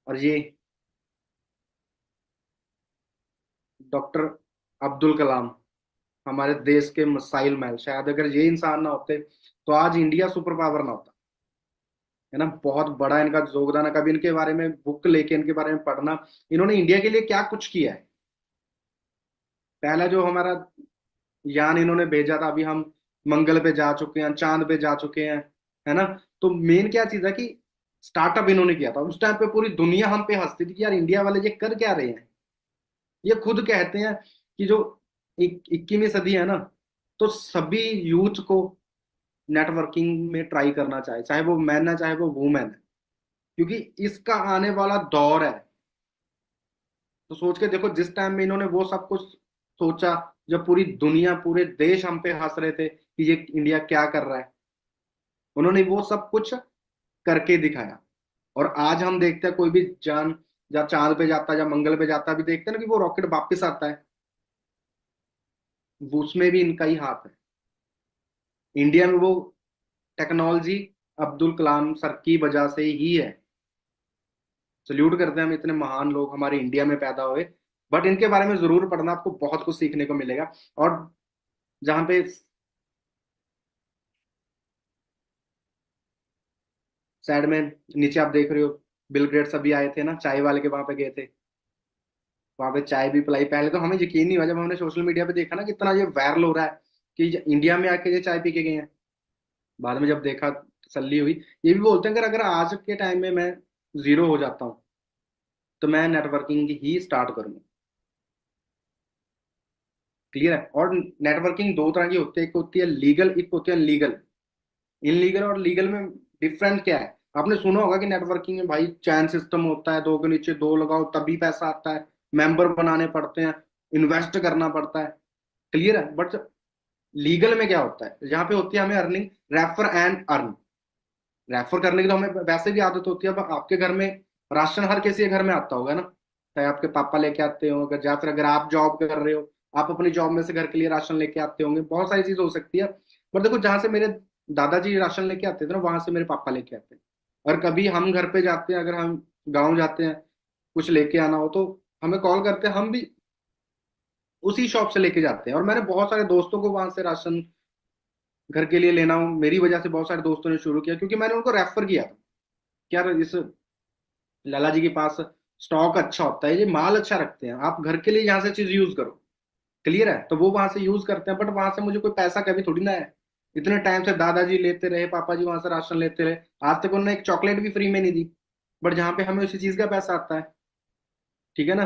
और ये डॉक्टर अब्दुल कलाम, हमारे देश के मिसाइल मैन, शायद अगर ये इंसान ना होते तो आज इंडिया सुपर पावर ना होता। है ना, बहुत बड़ा इनका योगदान है। कभी इनके बारे में बुक लेके इनके बारे में पढ़ना, इन्होंने इंडिया के लिए क्या कुछ किया है। पहला जो हमारा यान इन्होंने भेजा था, अभी हम मंगल पे जा चुके हैं, चांद पे जा चुके हैं। है ना। तो मेन क्या चीज है कि स्टार्टअप इन्होंने किया था। उस टाइम पे पूरी दुनिया हम पे हंसती थी कि यार इंडिया वाले ये कर क्या रहे हैं। ये खुद कहते हैं कि जो 21वीं सदी है ना, तो सभी यूथ को नेटवर्किंग में ट्राई करना चाहिए, चाहे वो मैन है चाहे वो वुमेन है, क्योंकि इसका आने वाला दौर है। तो सोच के देखो, जिस टाइम में इन्होंने वो सब कुछ सोचा, जब पूरी दुनिया पूरे देश हम पे हंस रहे थे कि ये इंडिया क्या कर रहा है, उन्होंने वो सब कुछ करके दिखाया। और आज हम देखते हैं कोई भी जान या चांद पे जाता है या मंगल पे जाता है, अभी देखते हैं ना कि वो रॉकेट वापस आता है, वो उसमें भी इनका ही हाथ है। इंडिया में वो टेक्नोलॉजी अब्दुल कलाम सर की वजह से ही है। सल्यूट करते हैं हम, इतने महान लोग हमारे इंडिया में पैदा हुए। बट इनके बारे में जरूर पढ़ना, आपको बहुत कुछ सीखने को मिलेगा। और जहाँ पे साइड में नीचे आप देख रहे हो, बिल गेट्स अभी आए थे ना, चाय वाले के वहां पे गए थे, वहां पे चाय भी पिलाई। पहले तो हमें यकीन नहीं हुआ जब हमने सोशल मीडिया पे देखा ना कितना ये वायरल हो रहा है कि इंडिया में आके ये चाय पी के गए हैं। बाद में जब देखा, तसल्ली हुई। ये भी बोलते हैं कि अगर आज के टाइम में मैं जीरो हो जाता हूँ तो मैं नेटवर्किंग ही स्टार्ट करूंगा। क्लियर है। और नेटवर्किंग दो तरह की होती है, एक होती है लीगल, एक होती है अनलीगल। इनलीगल और लीगल में डिफरेंस क्या है? आपने सुना होगा कि नेटवर्किंग में भाई चैन सिस्टम होता है, दो के नीचे दो लगाओ तभी पैसा आता है, मेंबर बनाने पड़ते हैं, इन्वेस्ट करना पड़ता है। क्लियर है। बट लीगल में क्या होता है, यहाँ पे होती है हमें earning, refer and earn. Refer करने की तो हमें वैसे भी आदत होती है। अब आपके घर में राशन हर किसी के घर में आता होगा ना, चाहे आपके पापा लेके आते हो, अगर या फिर अगर आप जॉब कर रहे हो, आप अपनी जॉब में से घर के लिए राशन लेके आते होंगे, बहुत सारी चीज हो सकती है। पर देखो, जहां से मेरे दादाजी राशन लेके आते थे ना, वहां से मेरे पापा लेके आते हैं। और कभी हम घर पे जाते हैं, अगर हम गाँव जाते हैं, कुछ लेके आना हो तो हमें कॉल करते हैं, हम भी उसी शॉप से लेके जाते हैं। और मैंने बहुत सारे दोस्तों को वहां से राशन घर के लिए लेना हो, मेरी वजह से बहुत सारे दोस्तों ने शुरू किया, क्योंकि मैंने उनको रेफर किया था कि यार इस लाला जी के पास स्टॉक अच्छा होता है, ये माल अच्छा रखते हैं, आप घर के लिए यहाँ से चीज यूज करो। क्लियर है। तो वो वहां से यूज करते हैं, बट वहां से मुझे कोई पैसा कभी थोड़ी ना है। इतने टाइम से दादाजी लेते रहे, पापा जी वहां से राशन लेते रहे, आज तक उन्होंने एक चॉकलेट भी फ्री में नहीं दी। बट जहाँ पे हमें उसी चीज का पैसा आता है। ठीक है ना।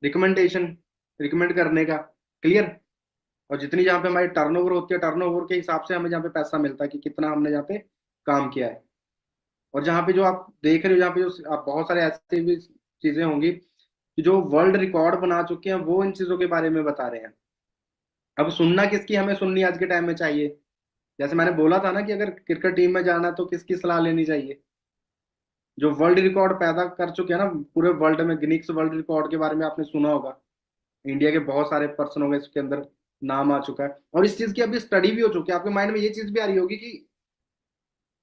रिकमेंडेशन, रिकमेंड करने का। क्लियर। और जितनी जहाँ पे हमारी टर्नओवर होती है, टर्नओवर के हिसाब से हमें जहाँ पे पैसा मिलता है कि कितना हमने जहाँ पे काम किया है। और जहाँ पे जो आप देख रहे हो, जहाँ पे जो आप बहुत सारे ऐसे भी चीजें होंगी कि जो वर्ल्ड रिकॉर्ड बना चुके हैं, वो इन चीजों के बारे में बता रहे हैं। अब सुनना किसकी हमें सुननी आज के टाइम में चाहिए? जैसे मैंने बोला था ना कि अगर क्रिकेट टीम में जाना है तो किसकी सलाह लेनी चाहिए? जो वर्ल्ड रिकॉर्ड पैदा कर चुके हैं ना पूरे वर्ल्ड में, गिनीज वर्ल्ड रिकॉर्ड के बारे में आपने सुना होगा। इंडिया के बहुत सारे पर्सन हो गए इसके अंदर, नाम आ चुका है। और इस चीज की अभी स्टडी भी हो चुकी है। आपके माइंड में ये चीज भी आ रही होगी कि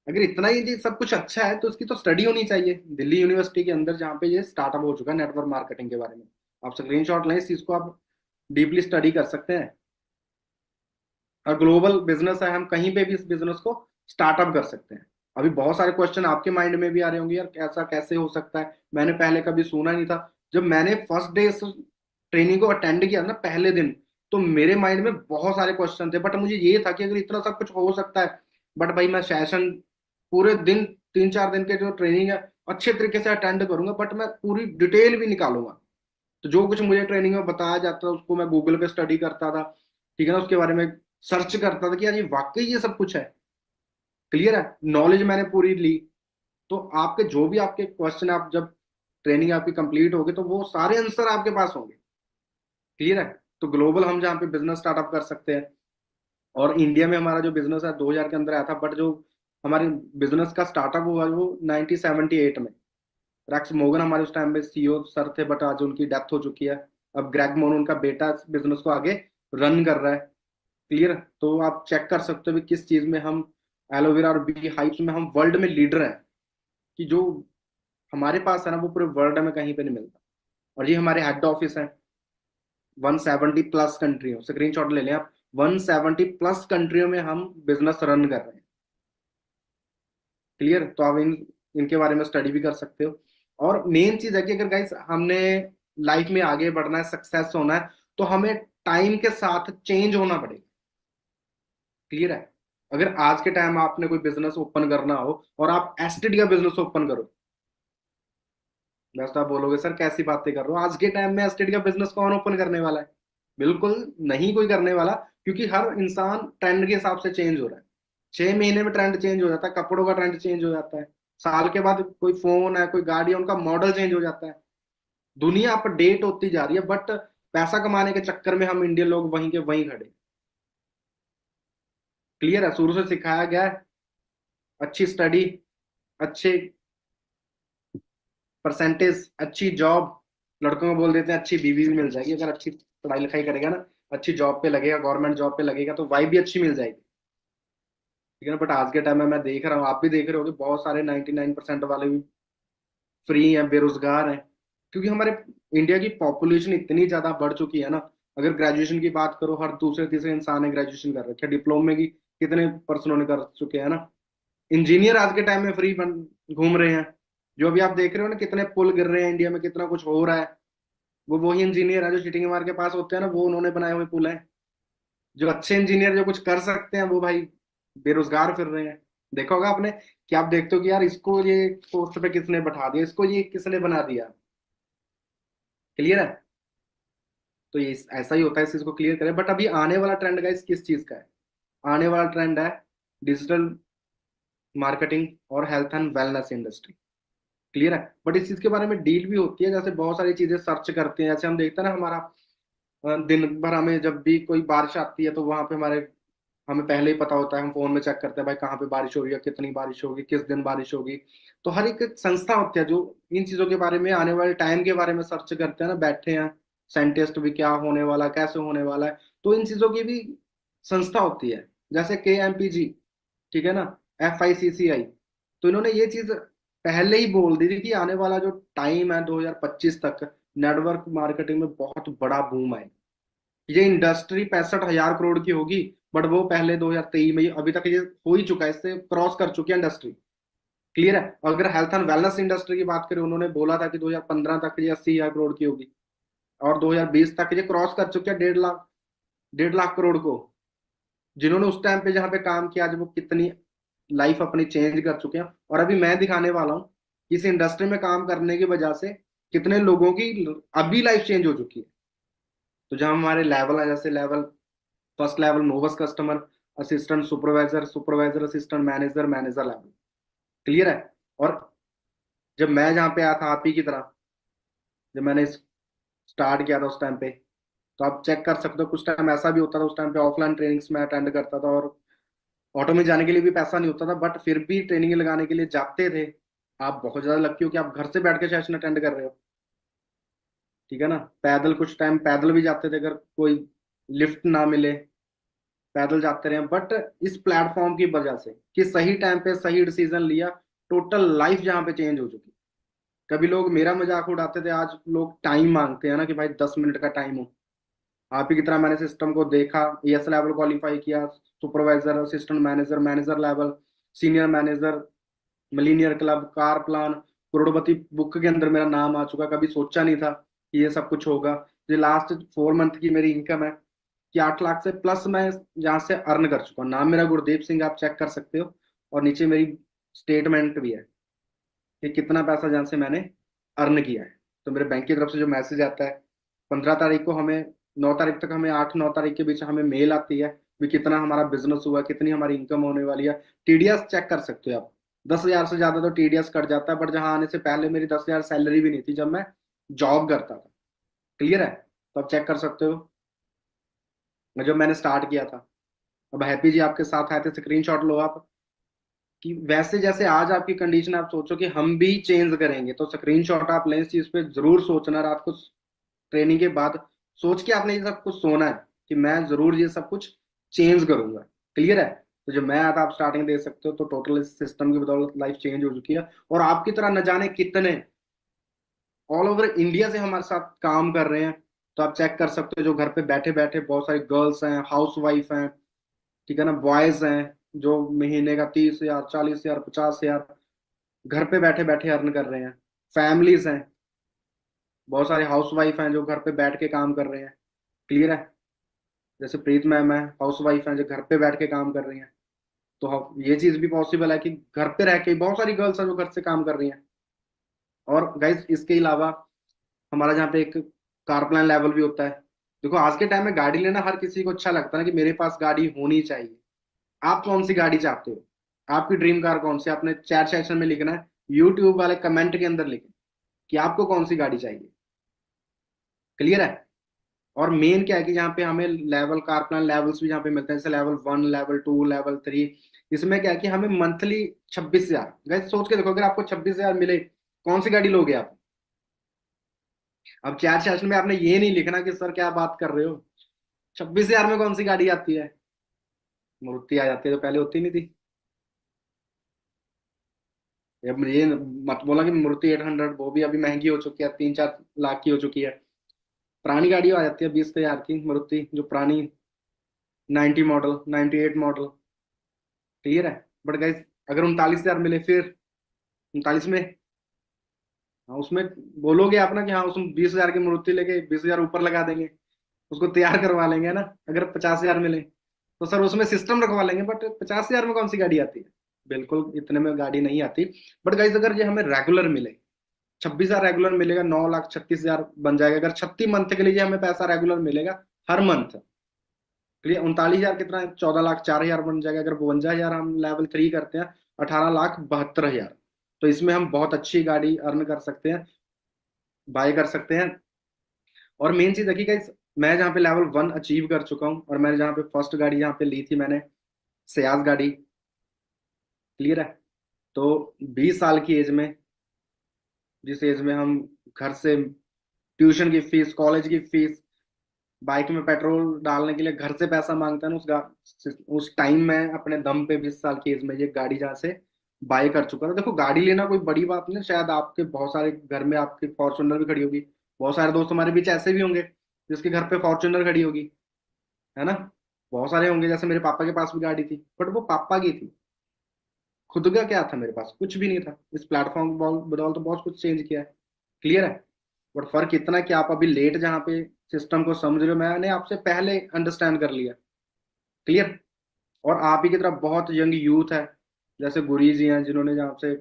अगर इतना ही ये सब कुछ अच्छा है तो इसकी तो स्टडी होनी चाहिए। दिल्ली यूनिवर्सिटी के अंदर जहाँ पे ये स्टार्टअप हो चुका है नेटवर्क मार्केटिंग के बारे में, आप स्क्रीनशॉट लें, इस चीज को आप डीपली स्टडी कर सकते हैं। और ग्लोबल बिजनेस है, हम कहीं पे भी इस बिजनेस को स्टार्टअप कर सकते हैं। अभी बहुत सारे क्वेश्चन आपके माइंड में भी आ रहे होंगे, यार ऐसा कैसे हो सकता है, मैंने पहले कभी सुना नहीं था। जब मैंने फर्स्ट डे इस ट्रेनिंग को अटेंड किया ना, पहले दिन, तो मेरे माइंड में बहुत सारे क्वेश्चन थे। बट मुझे ये था कि अगर इतना सब कुछ हो सकता है, बट भाई मैं सेशन पूरे दिन, 3-4 दिन के जो ट्रेनिंग है अच्छे तरीके से अटेंड करूंगा, बट मैं पूरी डिटेल भी निकालूंगा। तो जो कुछ मुझे ट्रेनिंग में बताया जाता था उसको मैं गूगल पे स्टडी करता था। ठीक है ना, उसके बारे में सर्च करता था कि यार ये वाकई ये सब कुछ है। क्लियर है। नॉलेज मैंने पूरी ली। तो आपके जो भी आपके क्वेश्चन, आप जब ट्रेनिंग आपकी कंप्लीट होगी तो वो सारे आंसर आपके पास होंगे। क्लियर है। तो ग्लोबल हम जहाँ पे बिजनेस स्टार्टअप कर सकते हैं। और इंडिया में हमारा जो बिजनेस है 2000 के अंदर आया था, बट जो हमारे बिजनेस का स्टार्टअप हुआ वो 1978 में। रैक्स मोगन हमारे उस टाइम में सीईओ सर थे, बट आज उनकी डेथ हो चुकी है। अब ग्रेग मोन उनका बेटा बिजनेस को आगे रन कर रहा है। क्लियर? तो आप चेक कर सकते हो भी किस चीज में हम, एलोवेरा और बी हाइप्स में हम वर्ल्ड में लीडर हैं, कि जो हमारे पास है ना वो पूरे वर्ल्ड में कहीं पे नहीं मिलता। और ये हमारे हेड ऑफिस है 170 प्लस कंट्रियों, स्क्रीनशॉट ले लें आप, 170 प्लस कंट्रियों में हम बिजनेस रन कर रहे हैं। क्लियर? तो आप इनके बारे में स्टडी भी कर सकते हो। और मेन चीज है कि अगर गाइस हमने लाइफ में आगे बढ़ना है, सक्सेस होना है, तो हमें टाइम के साथ चेंज होना पड़ेगा। क्लियर है? अगर आज के टाइम आपने कोई बिजनेस ओपन करना हो और आप एसटीडी का बिजनेस ओपन करो, बस आप बोलोगे सर कैसी बातें कर रहे हो, आज के टाइम में एसटीडी का बिजनेस कौन ओपन करने वाला है? बिल्कुल नहीं कोई करने वाला, क्योंकि हर इंसान ट्रेंड के हिसाब से चेंज हो रहा है। 6 महीने में ट्रेंड चेंज हो जाता है, कपड़ों का ट्रेंड चेंज हो जाता है, साल के बाद कोई फोन है, कोई गाड़ी है, उनका मॉडल चेंज हो जाता है। दुनिया अपडेट होती जा रही है, बट पैसा कमाने के चक्कर में हम इंडियन लोग वहीं के वहीं खड़े। क्लियर है? शुरू से सिखाया गया है अच्छी स्टडी, अच्छे परसेंटेज, अच्छी जॉब। लड़कों को बोल देते हैं अच्छी बीवी भी मिल जाएगी अगर अच्छी पढ़ाई लिखाई करेगा ना, अच्छी जॉब पे लगेगा, गवर्नमेंट जॉब पे लगेगा तो वाइफ भी अच्छी मिल जाएगी। ठीक है ना? बट आज के टाइम में मैं देख रहा हूँ, आप भी देख रहे होगे, बहुत सारे 99% वाले भी फ्री हैं, बेरोजगार हैं, क्योंकि हमारे इंडिया की पॉपुलेशन इतनी ज्यादा बढ़ चुकी है ना। अगर ग्रेजुएशन की बात करो, हर दूसरे तीसरे इंसान ने ग्रेजुएशन कर रखी है, डिप्लोमे की कितने पर्सनों ने कर चुके हैं ना। इंजीनियर आज के टाइम में फ्री बन घूम रहे हैं। जो भी आप देख रहे हो ना, कितने पुल गिर रहे हैं इंडिया में, कितना कुछ हो रहा है, वो वही इंजीनियर है जो चीटिंग मार के पास होते हैं ना, वो उन्होंने बनाए हुए पुल हैं। जो अच्छे इंजीनियर जो कुछ कर सकते हैं वो भाई बेरोजगार फिर रहे हैं। देखा होगा आपने कि आप देखते हो कि यार इसको ये पोस्ट पे किसने बैठा दिया, इसको ये किसने बना दिया। क्लियर है? तो ये ऐसा ही होता है, इस चीज को क्लियर करें। बट अभी आने वाला ट्रेंड गाइस किस चीज का है? आने वाला ट्रेंड है डिजिटल मार्केटिंग और health and wellness industry. Clear है? बट इस चीज के बारे में डील भी होती है, जैसे बहुत सारी चीजें सर्च करते हैं, जैसे हम देखते हैं ना हमारा दिन भर हमें जब भी कोई बारिश आती है तो वहां पे हमें पहले ही पता होता है, हम फोन में चेक करते हैं भाई कहाँ पे बारिश हो रही है, कितनी बारिश होगी, किस दिन बारिश होगी। तो हर एक संस्था होती है जो इन चीजों के बारे में, आने वाले टाइम के बारे में सर्च करते हैं ना, बैठे हैं साइंटिस्ट भी, क्या होने वाला है, कैसे होने वाला है। तो इन चीजों की भी संस्था होती है, जैसे KMPG, ठीक है ना, FICCI। तो इन्होंने ये चीज पहले ही बोल दी थी कि आने वाला जो टाइम है 2025 तक, नेटवर्क मार्केटिंग में बहुत बड़ा बूम है। ये इंडस्ट्री 65,000 करोड़ की होगी, बट वो पहले 2023 में अभी तक ये हो ही चुका है, इससे क्रॉस कर चुकी है इंडस्ट्री। क्लियर है? अगर हेल्थ एंड वेलनेस इंडस्ट्री की बात करें, उन्होंने बोला था कि 2015 तक ये 80,000 करोड़ की होगी, और 2020 तक ये क्रॉस कर चुकी है 1.5 लाख, 1.5 लाख करोड़ को। जिन्होंने उस टाइम पे जहाँ पे काम किया, आज वो कितनी लाइफ अपनी चेंज कर चुके हैं। और अभी मैं दिखाने वाला हूँ इस इंडस्ट्री में काम करने की वजह से कितने लोगों की अभी लाइफ चेंज हो चुकी है। तो जहाँ हमारे लेवल है, जैसे level first level novice customer, assistant supervisor, supervisor assistant manager, manager level. Clear है? और जब मैं जहाँ पे आया था आप ही की तरह, जब मैंने स्टार्ट किया था उस टाइम पे, तो आप चेक कर सकते हो, कुछ टाइम ऐसा भी होता था, उस टाइम पे ऑफलाइन ट्रेनिंग्स में अटेंड करता था, और ऑटो में जाने के लिए भी पैसा नहीं होता था, बट फिर भी ट्रेनिंग लगाने के लिए जाते थे। आप बहुत ज्यादा लकी हो कि आप घर से बैठ के सेशन अटेंड कर रहे हो। ठीक है ना? पैदल कुछ टाइम पैदल भी जाते थे, अगर कोई लिफ्ट ना मिले पैदल जाते रहे। बट इस प्लेटफॉर्म की वजह से कि सही टाइम पे सही डिसीजन लिया, टोटल लाइफ जहाँ पे चेंज हो चुकी। कभी लोग मेरा मजाक उड़ाते थे, आज लोग टाइम मांगते हैं ना कि भाई 10 मिनट का टाइम हो। आप ही की तरह मैंने सिस्टम को देखा, ES लेवल क्वालिफाई किया, supervisor, assistant manager, manager level, senior manager, millionaire club, car plan, करोड़पति बुक के अंदर मेरा नाम आ चुका। कभी सोचा नहीं था कि ये सब कुछ होगा। ये लास्ट 4 मंथ की मेरी इनकम है कि 8 लाख से प्लस मैं यहाँ से अर्न कर चुका हूँ। नाम मेरा गुरदीप सिंह, आप चेक कर सकते हो, और नीचे मेरी स्टेटमेंट भी है कि कितना पैसा जहाँ से मैंने अर्न किया है। तो मेरे बैंक की तरफ से जो मैसेज आता है 15 तारीख को, हमें 9 तारीख तक, हमें 8-9 तारीख के बीच हमें मेल आती है भी कितना हमारा बिजनेस हुआ, कितनी हमारी इनकम होने वाली है। TDS चेक कर सकते हो आप, 10,000 से ज्यादा तो TDS कट जाता है। बट जहाँ आने से पहले मेरी 10,000 सैलरी भी नहीं थी जब मैं जॉब करता था। क्लियर है? तो आप चेक कर सकते हो जब मैंने स्टार्ट किया था। अब हैप्पी जी आपके साथ आए थे, स्क्रीनशॉट लो आप, कि वैसे जैसे आज आपकी कंडीशन, आप सोचो कि हम भी चेंज करेंगे, तो स्क्रीनशॉट आप लें, इस चीज पे जरूर सोचना, रात को ट्रेनिंग के बाद सोच के आपने ये सब कुछ सोना है कि मैं जरूर ये सब कुछ चेंज करूंगा। क्लियर है? तो जब मैं आया था, आप स्टार्टिंग देख सकते हो, तो टोटल इस सिस्टम की बदौलत लाइफ चेंज हो चुकी है। और आपकी तरह न जाने कितने ऑल ओवर इंडिया से हमारे साथ काम कर रहे हैं। तो आप चेक कर सकते हो, जो घर पे बैठे बैठे, बहुत सारी गर्ल्स हैं, हाउस वाइफ हैं, ठीक है ना, बॉयज हैं, जो महीने का 30,000, 40,000, 50,000 घर पे बैठे बैठे अर्न कर रहे हैं। फैमिलीज हैं, बहुत सारे हाउस वाइफ हैं जो घर पे बैठ के काम कर रहे हैं। क्लियर है? जैसे प्रीत मैम है, हाउस वाइफ हैं जो घर पे बैठ के काम कर रही हैं। तो ये चीज भी पॉसिबल है कि घर पे रह के बहुत सारी गर्ल्स हैं जो घर से काम कर रही हैं। और गाइज इसके अलावा हमारा जहाँ पे एक कार प्लान लेवल भी होता है। देखो आज के टाइम में गाड़ी लेना हर किसी को अच्छा लगता है ना, कि मेरे पास गाड़ी होनी चाहिए। आप कौन सी गाड़ी चाहते हो? आपकी ड्रीम कार कौन सी? आपने चैट सेक्शन में लिखना है, यूट्यूब वाले कमेंट के अंदर लिखें कि आपको कौन सी गाड़ी चाहिए। क्लियर है? और मेन क्या है कि यहाँ पे हमें लेवल, कार प्लान लेवल्स भी यहाँ पे मिलते हैं, जैसे लेवल 1, लेवल 2, लेवल 3। इसमें क्या है कि हमें मंथली 26,000, गैस सोच के देखो, अगर आपको 26,000 मिले, कौन सी गाड़ी लोगे आप? अब चैट सेशन में आपने ये नहीं लिखना कि सर क्या बात कर रहे हो, 26,000 में कौन सी गाड़ी आती है? मारुति आ जाती है, तो पहले होती नहीं थी। अब ये मत बोला कि मारुति 800, वो भी अभी महंगी हो चुकी है, 3-4 लाख की हो चुकी है। पुरानी गाड़ी आ जाती है 20,000 की मारुति, जो पुरानी 90 मॉडल, 98 मॉडल। क्लियर है? बट गाइस अगर 39,000 मिले, फिर 39 में, हाँ, उसमें बोलोगे आप ना कि हाँ उसमें 20,000 की मारुति लेके 20,000 ऊपर लगा देंगे, उसको तैयार करवा लेंगे, है ना। अगर 50,000 मिले तो सर उसमें सिस्टम रखवा लेंगे। बट 50,000 में कौन सी गाड़ी आती है? बिल्कुल इतने में गाड़ी नहीं आती। बट गाइस अगर ये हमें रेगुलर मिले, 26,000 रेगुलर मिलेगा, 9,36,000 बन जाएगा। अगर 36 मंथ के लिए हमें पैसा रेगुलर मिलेगा हर मंथ, क्लियर, 39,000 कितना है, 14,04,000 बन जाएगा। अगर 52,000 हम लेवल 3 करते हैं, 18,72,000। तो इसमें हम बहुत अच्छी गाड़ी अर्न कर सकते हैं, बाय कर सकते हैं। और मेन चीज देखिए गाइस, मैं जहाँ पे लेवल 1 अचीव कर चुका हूँ, और मैंने जहाँ पे फर्स्ट गाड़ी जहाँ पे ली थी मैंने, सयाज गाड़ी। क्लियर है? तो 20 साल की एज में, जिस एज में हम घर से ट्यूशन की फीस, कॉलेज की फीस, बाइक में पेट्रोल डालने के लिए घर से पैसा मांगता है ना, उस टाइम में अपने दम पे 20 साल की एज में ये गाड़ी जहाँ से बाय कर चुका था। देखो गाड़ी लेना कोई बड़ी बात नहीं, शायद आपके बहुत सारे घर में आपकी फॉर्च्यूनर भी खड़ी होगी, बहुत सारे दोस्त हमारे बीच ऐसे भी होंगे जिसके घर पे फॉर्च्यूनर खड़ी होगी, है ना। बहुत सारे होंगे, जैसे मेरे पापा के पास भी गाड़ी थी, बट वो पापा की थी, खुद का क्या था, मेरे पास कुछ भी नहीं था। इस प्लेटफॉर्म बदौलत तो बहुत कुछ चेंज किया है। क्लियर है? बट फर्क इतना कि आप अभी लेट जहाँ पे सिस्टम को समझ रहे हो, मैंने आपसे पहले अंडरस्टैंड कर लिया। क्लियर? और आप ही की तरफ बहुत यंग यूथ है, जैसे गुरी जी हैं जिन्होंने जहाँ से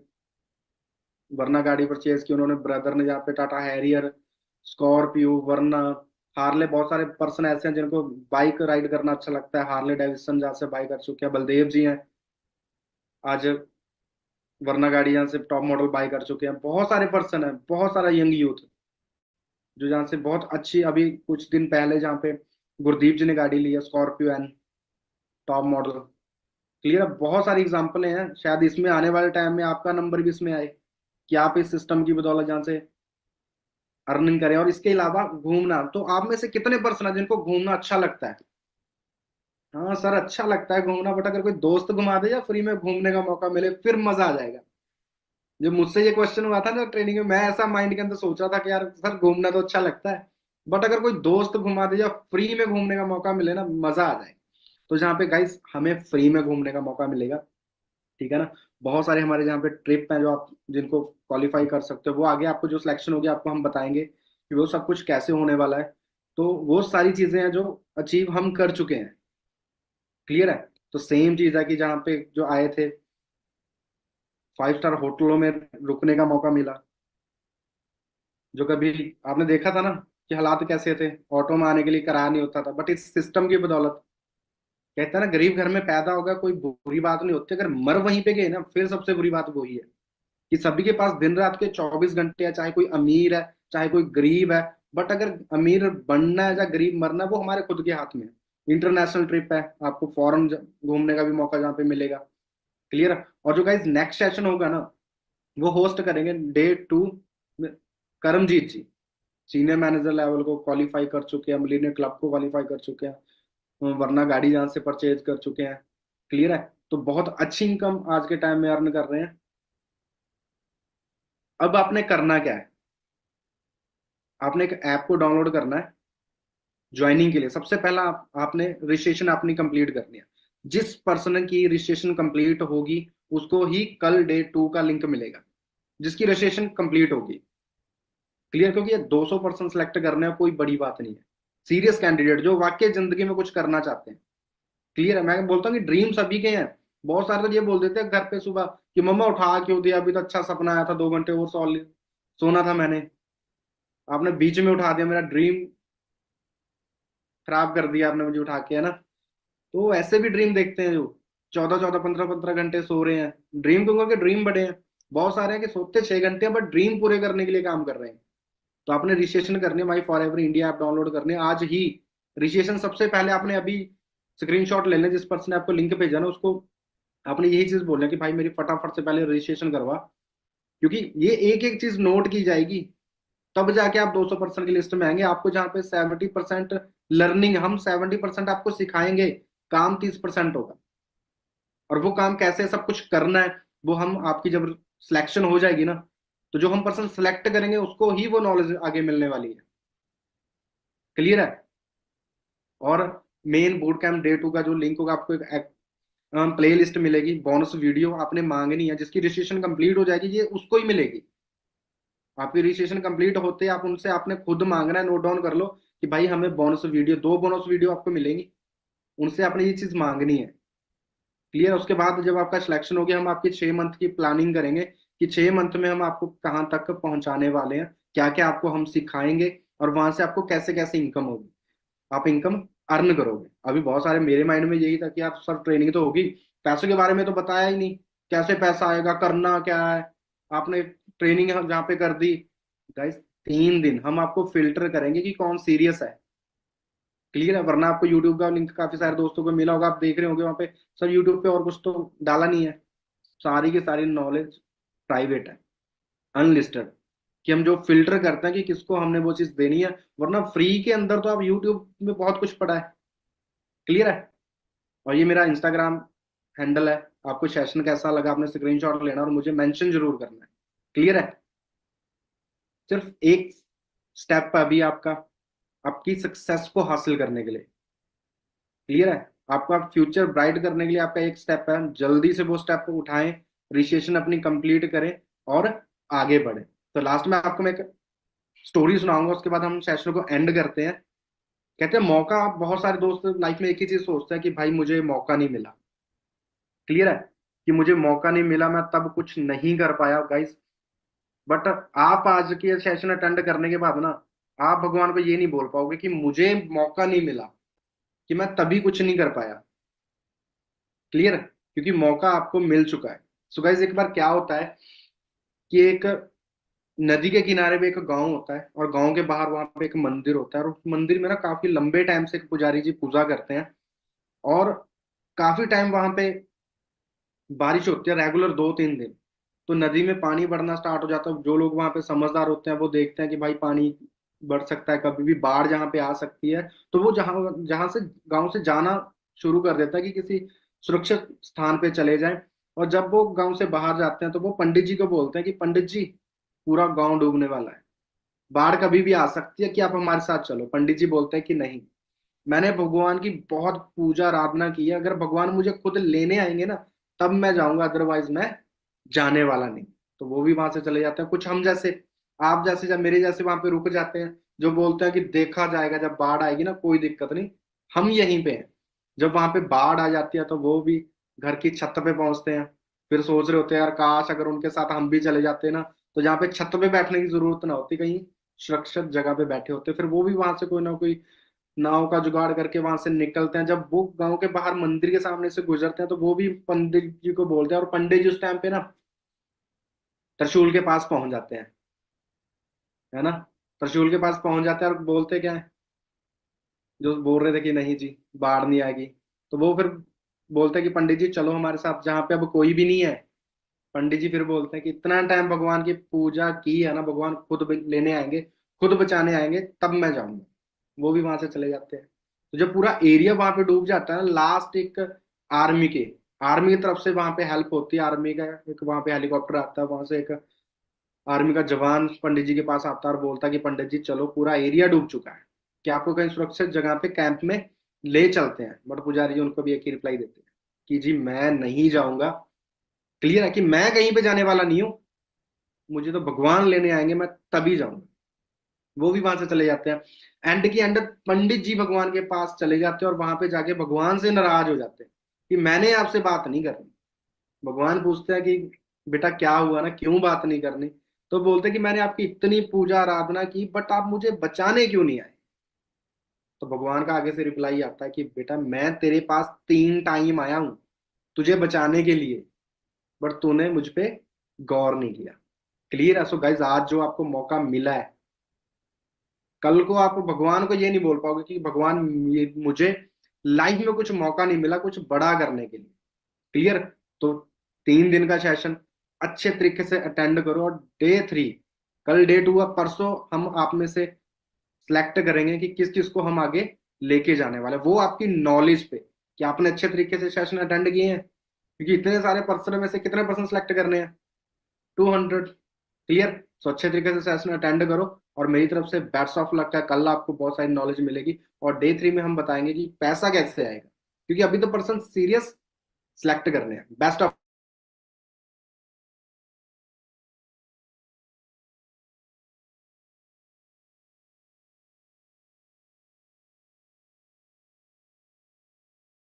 वरना गाड़ी परचेज की, उन्होंने ब्रदर ने जहाँ पे टाटा हैरियर, स्कॉर्पियो, वरना, हार्ले, बहुत सारे पर्सन ऐसे हैं जिनको बाइक राइड करना अच्छा लगता है, हार्ले डेविडसन जहाँ से बाइक कर चुके हैं। बलदेव जी हैं आज वरना गाड़ी जहाँ से टॉप मॉडल बाई कर चुके हैं। बहुत सारे पर्सन है, बहुत सारा यंग यूथ जो जहाँ से बहुत अच्छी, अभी कुछ दिन पहले जहाँ पे गुरदीप जी ने गाड़ी ली है, Scorpio N top model. Clear है? बहुत सारी एग्जांपल हैं, शायद इसमें आने वाले टाइम में आपका नंबर भी इसमें आए कि आप इस सिस्टम की बदौलत जहाँ से अर्निंग करें। और इसके अलावा घूमना, तो आप में से कितने पर्सन है जिनको घूमना अच्छा लगता है? हाँ सर अच्छा लगता है घूमना, बट अगर कोई दोस्त घुमा दे या फ्री में घूमने का मौका मिले, फिर मजा आ जाएगा। जब मुझसे ये क्वेश्चन हुआ था ना ट्रेनिंग में, मैं ऐसा माइंड के अंदर सोच रहा था कि यार सर घूमना तो अच्छा लगता है, बट अगर कोई दोस्त घुमा दे या फ्री में घूमने का मौका मिले ना, मजा आ जाए। तो जहाँ पे गाइस हमें फ्री में घूमने का मौका मिलेगा, ठीक है ना, बहुत सारे हमारे जहाँ पे ट्रिप हैं जो आप जिनको क्वालिफाई कर सकते हो, वो आगे आपको जो सिलेक्शन होगी आपको हम बताएंगे कि वो सब कुछ कैसे होने वाला है। तो वो सारी चीजें हैं जो अचीव हम कर चुके हैं। क्लियर है? तो सेम चीज है कि जहाँ पे जो आए थे, 5 स्टार होटलों में रुकने का मौका मिला, जो कभी आपने देखा था ना कि हालात कैसे थे, ऑटो में आने के लिए किराया नहीं होता था, बट इस सिस्टम की बदौलत, कहता है ना गरीब घर में पैदा होगा कोई बुरी बात नहीं होती, अगर मर वहीं पे गए ना, फिर सबसे बुरी बात वही है कि सभी के पास दिन रात के 24 घंटे है, चाहे कोई अमीर है चाहे कोई गरीब है। बट अगर अमीर बनना है या गरीब मरना है, वो हमारे खुद के हाथ में है। इंटरनेशनल ट्रिप है, आपको फॉरेन घूमने का भी मौका जहाँ पे मिलेगा। क्लियर है? और जो गाइस नेक्स्ट सेशन होगा ना, वो होस्ट करेंगे डे 2 करमजीत जी। सीनियर मैनेजर लेवल को क्वालिफाई कर चुके हैं, मिलीनियर क्लब को क्वालिफाई कर चुके हैं, वरना गाड़ी जहां से परचेज कर चुके हैं। क्लियर है? तो बहुत अच्छी इनकम आज के टाइम में अर्न कर रहे हैं। अब आपने करना क्या है, आपने एक ऐप को डाउनलोड करना है ज्वाइनिंग के लिए। सबसे पहला आपने रजिस्ट्रेशन अपनी कंप्लीट करनी है। जिस पर्सन की रजिस्ट्रेशन कंप्लीट होगी उसको ही कल डे 2 का लिंक मिलेगा, जिसकी रजिस्ट्रेशन कंप्लीट होगी। क्लियर? क्योंकि ये 200% सेलेक्ट करने में कोई बड़ी बात नहीं है। सीरियस कैंडिडेट जो वाकई जिंदगी में कुछ करना चाहते हैं। क्लियर है? मैं बोलता हूँ कि ड्रीम सभी के हैं। बहुत सारे तो ये बोल देते हैं घर पे सुबह कि मम्मा उठा क्यों दिया, अभी तो अच्छा सपना आया था, 2 घंटे और सोना था मैंने, आपने बीच में उठा दिया, मेरा ड्रीम खराब कर दिया आपने मुझे उठा के, है ना। तो ऐसे भी ड्रीम देखते हैं जो 14-14, 15-15 घंटे सो रहे हैं। ड्रीम दूंगा कि ड्रीम बड़े हैं। बहुत सारे हैं कि सोते 6 घंटे हैं बट ड्रीम पूरे करने के लिए काम कर रहे हैं। तो आपने रजिस्ट्रेशन करनी है, माई for ever India app download करनी है आज ही। रजिस्ट्रेशन सबसे पहले आपने अभी स्क्रीनशॉट ले लें, जिस पर्सन ने आपको लिंक भेजा ना उसको आपने यही चीज बोलना है कि भाई मेरी फटाफट से पहले रजिस्ट्रेशन करवा। क्योंकि ये एक एक चीज नोट की जाएगी, तब जाके आप 200% की लिस्ट में आएंगे। आपको जहाँ पे 70% लर्निंग, हम 70% आपको सिखाएंगे, काम 30% होगा। और वो काम कैसे सब कुछ करना है वो हम आपकी जब सिलेक्शन हो जाएगी ना, तो जो हम पर्सन सेलेक्ट करेंगे उसको ही वो नॉलेज आगे मिलने वाली है। क्लियर है? और मेन बूट कैंप डे 2 का जो लिंक होगा, आपको एक प्ले लिस्ट मिलेगी, बोनस वीडियो आपने मांगनी है, जिसकी रजिस्ट्रेशन कंप्लीट हो जाएगी ये उसको ही मिलेगी। आपकी रजिस्ट्रेशन कंप्लीट होते आप उनसे आपने खुद मांगना है, नोट डाउन कर लो कि भाई हमें बोनस वीडियो, 2 बोनस वीडियो आपको मिलेंगी, उनसे आपने ये चीज मांगनी है। क्लियर? उसके बाद जब आपका सिलेक्शन हो गया हम आपकी 6 मंथ की प्लानिंग करेंगे कि 6 मंथ में हम आपको कहाँ तक पहुंचाने वाले हैं, क्या क्या आपको हम सिखाएंगे, और वहां से आपको कैसे कैसे इनकम होगी, आप इनकम अर्न करोगे। अभी बहुत सारे मेरे माइंड में यही था कि यार सर ट्रेनिंग तो होगी, पैसों के बारे में तो बताया ही नहीं, कैसे पैसा आएगा, करना क्या है। आपने ट्रेनिंग जहाँ पे कर दी गाइस, 3 दिन हम आपको फिल्टर करेंगे कि कौन सीरियस है। क्लियर है? वरना आपको यूट्यूब का लिंक काफी सारे दोस्तों को मिला होगा, आप देख रहे होंगे वहां पे सर यूट्यूब पे और कुछ तो डाला नहीं है। सारी की सारी नॉलेज प्राइवेट है, अनलिस्टेड, कि हम जो फिल्टर करते हैं कि किसको हमने वो चीज देनी है। वरना फ्री के अंदर तो आप यूट्यूब में बहुत कुछ पढ़ा है। क्लियर है? और ये मेरा इंस्टाग्राम हैंडल है। आपको सेशन कैसा लगा आपने स्क्रीनशॉट लेना और मुझे मेंशन जरूर करना है। क्लियर है? सिर्फ एक स्टेप अभी आपका, आपकी सक्सेस को हासिल करने के लिए। क्लियर है? आपका फ्यूचर ब्राइट करने के लिए आपका एक स्टेप है, जल्दी से वो स्टेप उठाएं, रजिस्ट्रेशन अपनी कंप्लीट करें और आगे बढ़े। तो लास्ट में आपको मैं एक स्टोरी सुनाऊंगा, उसके बाद हम सेशन को एंड करते हैं। कहते हैं मौका, बहुत सारे दोस्त लाइफ में एक ही चीज सोचते हैं कि भाई मुझे मौका नहीं मिला। क्लियर है? कि मुझे मौका नहीं मिला, मैं तब कुछ नहीं कर पाया गाइस। बट आप आज के सेशन अटेंड करने के बाद ना, आप भगवान को ये नहीं बोल पाओगे कि मुझे मौका नहीं मिला, कि मैं तभी कुछ नहीं कर पाया। क्लियर? क्योंकि मौका आपको मिल चुका है। सो गाइस एक बार क्या होता है कि एक नदी के किनारे पे एक गांव होता है और गांव के बाहर वहां पे एक मंदिर होता है, और उस मंदिर में ना काफी लंबे टाइम से एक पुजारी जी पूजा करते हैं। और काफी टाइम वहां पे बारिश होती है, रेगुलर 2-3 दिन। तो नदी में पानी बढ़ना स्टार्ट हो जाता है। जो लोग वहां पे समझदार होते हैं वो देखते हैं कि भाई पानी बढ़ सकता है, कभी भी बाढ़ जहाँ पे आ सकती है। तो वो जहां जहां से गांव से जाना शुरू कर देता है कि किसी सुरक्षित स्थान पे चले जाएं। और जब वो गांव से बाहर जाते हैं तो वो पंडित जी को बोलते हैं कि पंडित जी पूरा गांव डूबने वाला है, बाढ़ कभी भी आ सकती है, कि आप हमारे साथ चलो। पंडित जी बोलते हैं कि नहीं, मैंने भगवान की बहुत पूजा आराधना की है, अगर भगवान मुझे खुद लेने आएंगे ना तब मैं जाऊंगा, अदरवाइज मैं जाने वाला नहीं। तो वो भी वहां से चले जाते हैं। कुछ हम जैसे, आप जैसे, जब मेरे जैसे वहां पे रुक जाते हैं, जो बोलते हैं कि देखा जाएगा, जब बाढ़ आएगी ना कोई दिक्कत नहीं, हम यहीं पे हैं। जब वहां पे बाढ़ आ जाती है तो वो भी घर की छत पे पहुंचते हैं। फिर सोच रहे होते हैं यार काश अगर उनके साथ हम भी चले जाते ना, तो जहाँ पे छत पे बैठने की जरूरत ना होती, कहीं सुरक्षित जगह पे बैठे होते। फिर वो भी वहां से कोई ना कोई नाव का जुगाड़ करके वहां से निकलते हैं। जब वो गांव के बाहर मंदिर के सामने से गुजरते हैं तो वो भी पंडित जी को बोलते हैं, और पंडित जी उस टाइम पे ना त्रिशूल के पास पहुंच जाते हैं, है ना। त्रिशूल के पास पहुंच जाते हैं और बोलते क्या है, जो बोल रहे थे कि नहीं जी बाढ़ नहीं आएगी, तो वो फिर बोलते हैं कि पंडित जी चलो हमारे साथ, जहाँ पे अब कोई भी नहीं है। पंडित जी फिर बोलते हैं कि इतना टाइम भगवान की पूजा की है ना, भगवान खुद भी लेने आएंगे, खुद बचाने आएंगे तब मैं जाऊंगा, वो भी वहां से चले जाते हैं। तो जब पूरा एरिया वहां पे डूब जाता है ना, लास्ट एक आर्मी के आर्मी की तरफ से वहां पे हेल्प होती है, आर्मी का एक वहां पे हेलीकॉप्टर आता है, वहां से एक आर्मी का जवान पंडित जी के पास आता है और बोलता है कि पंडित जी चलो पूरा एरिया डूब चुका है, कि आपको कहीं सुरक्षित जगह पे कैंप में ले चलते हैं। बट पुजारी जी उनको भी एक ही रिप्लाई देते हैं कि जी मैं नहीं जाऊंगा। क्लियर है कि मैं कहीं पे जाने वाला नहीं हूँ, मुझे तो भगवान लेने आएंगे, मैं तभी जाऊंगा। वो भी वहां से चले जाते हैं। एंड की एंड पंडित जी भगवान के पास चले जाते हैं और वहां पे जाके भगवान से नाराज हो जाते हैं कि मैंने आपसे बात नहीं करनी। भगवान पूछते हैं कि बेटा क्या हुआ ना, क्यों बात नहीं करनी? तो बोलते हैं कि मैंने आपकी इतनी पूजा आराधना की बट आप मुझे बचाने क्यों नहीं आए? तो भगवान का आगे से रिप्लाई आता है कि बेटा मैं तेरे पास 3 टाइम आया हूं तुझे बचाने के लिए, बट तूने मुझ पे गौर नहीं किया। क्लियर है? सो गाइज आज जो आपको मौका मिला है, कल को आप भगवान को ये नहीं बोल पाओगे कि भगवान ये मुझे लाइफ में कुछ मौका नहीं मिला कुछ बड़ा करने के लिए। क्लियर? तो 3 दिन का सेशन अच्छे तरीके से अटेंड करो, और डे 3, कल डे 2, अब परसों हम आप में से सिलेक्ट करेंगे कि किस किस को हम आगे लेके जाने वाले, वो आपकी नॉलेज पे कि आपने अच्छे तरीके से सेशन अटेंड किए हैं, क्योंकि इतने सारे पर्सन में से कितने पर्सन सिलेक्ट करने हैं? 200। क्लियर? सो अच्छे तरीके से सेशन अटेंड करो, और मेरी तरफ से बेस्ट ऑफ लक है, कल आपको बहुत सारी नॉलेज मिलेगी। और डे 3 में हम बताएंगे कि पैसा कैसे आएगा, क्योंकि अभी तो पर्सन सीरियस सिलेक्ट करने हैं। Best of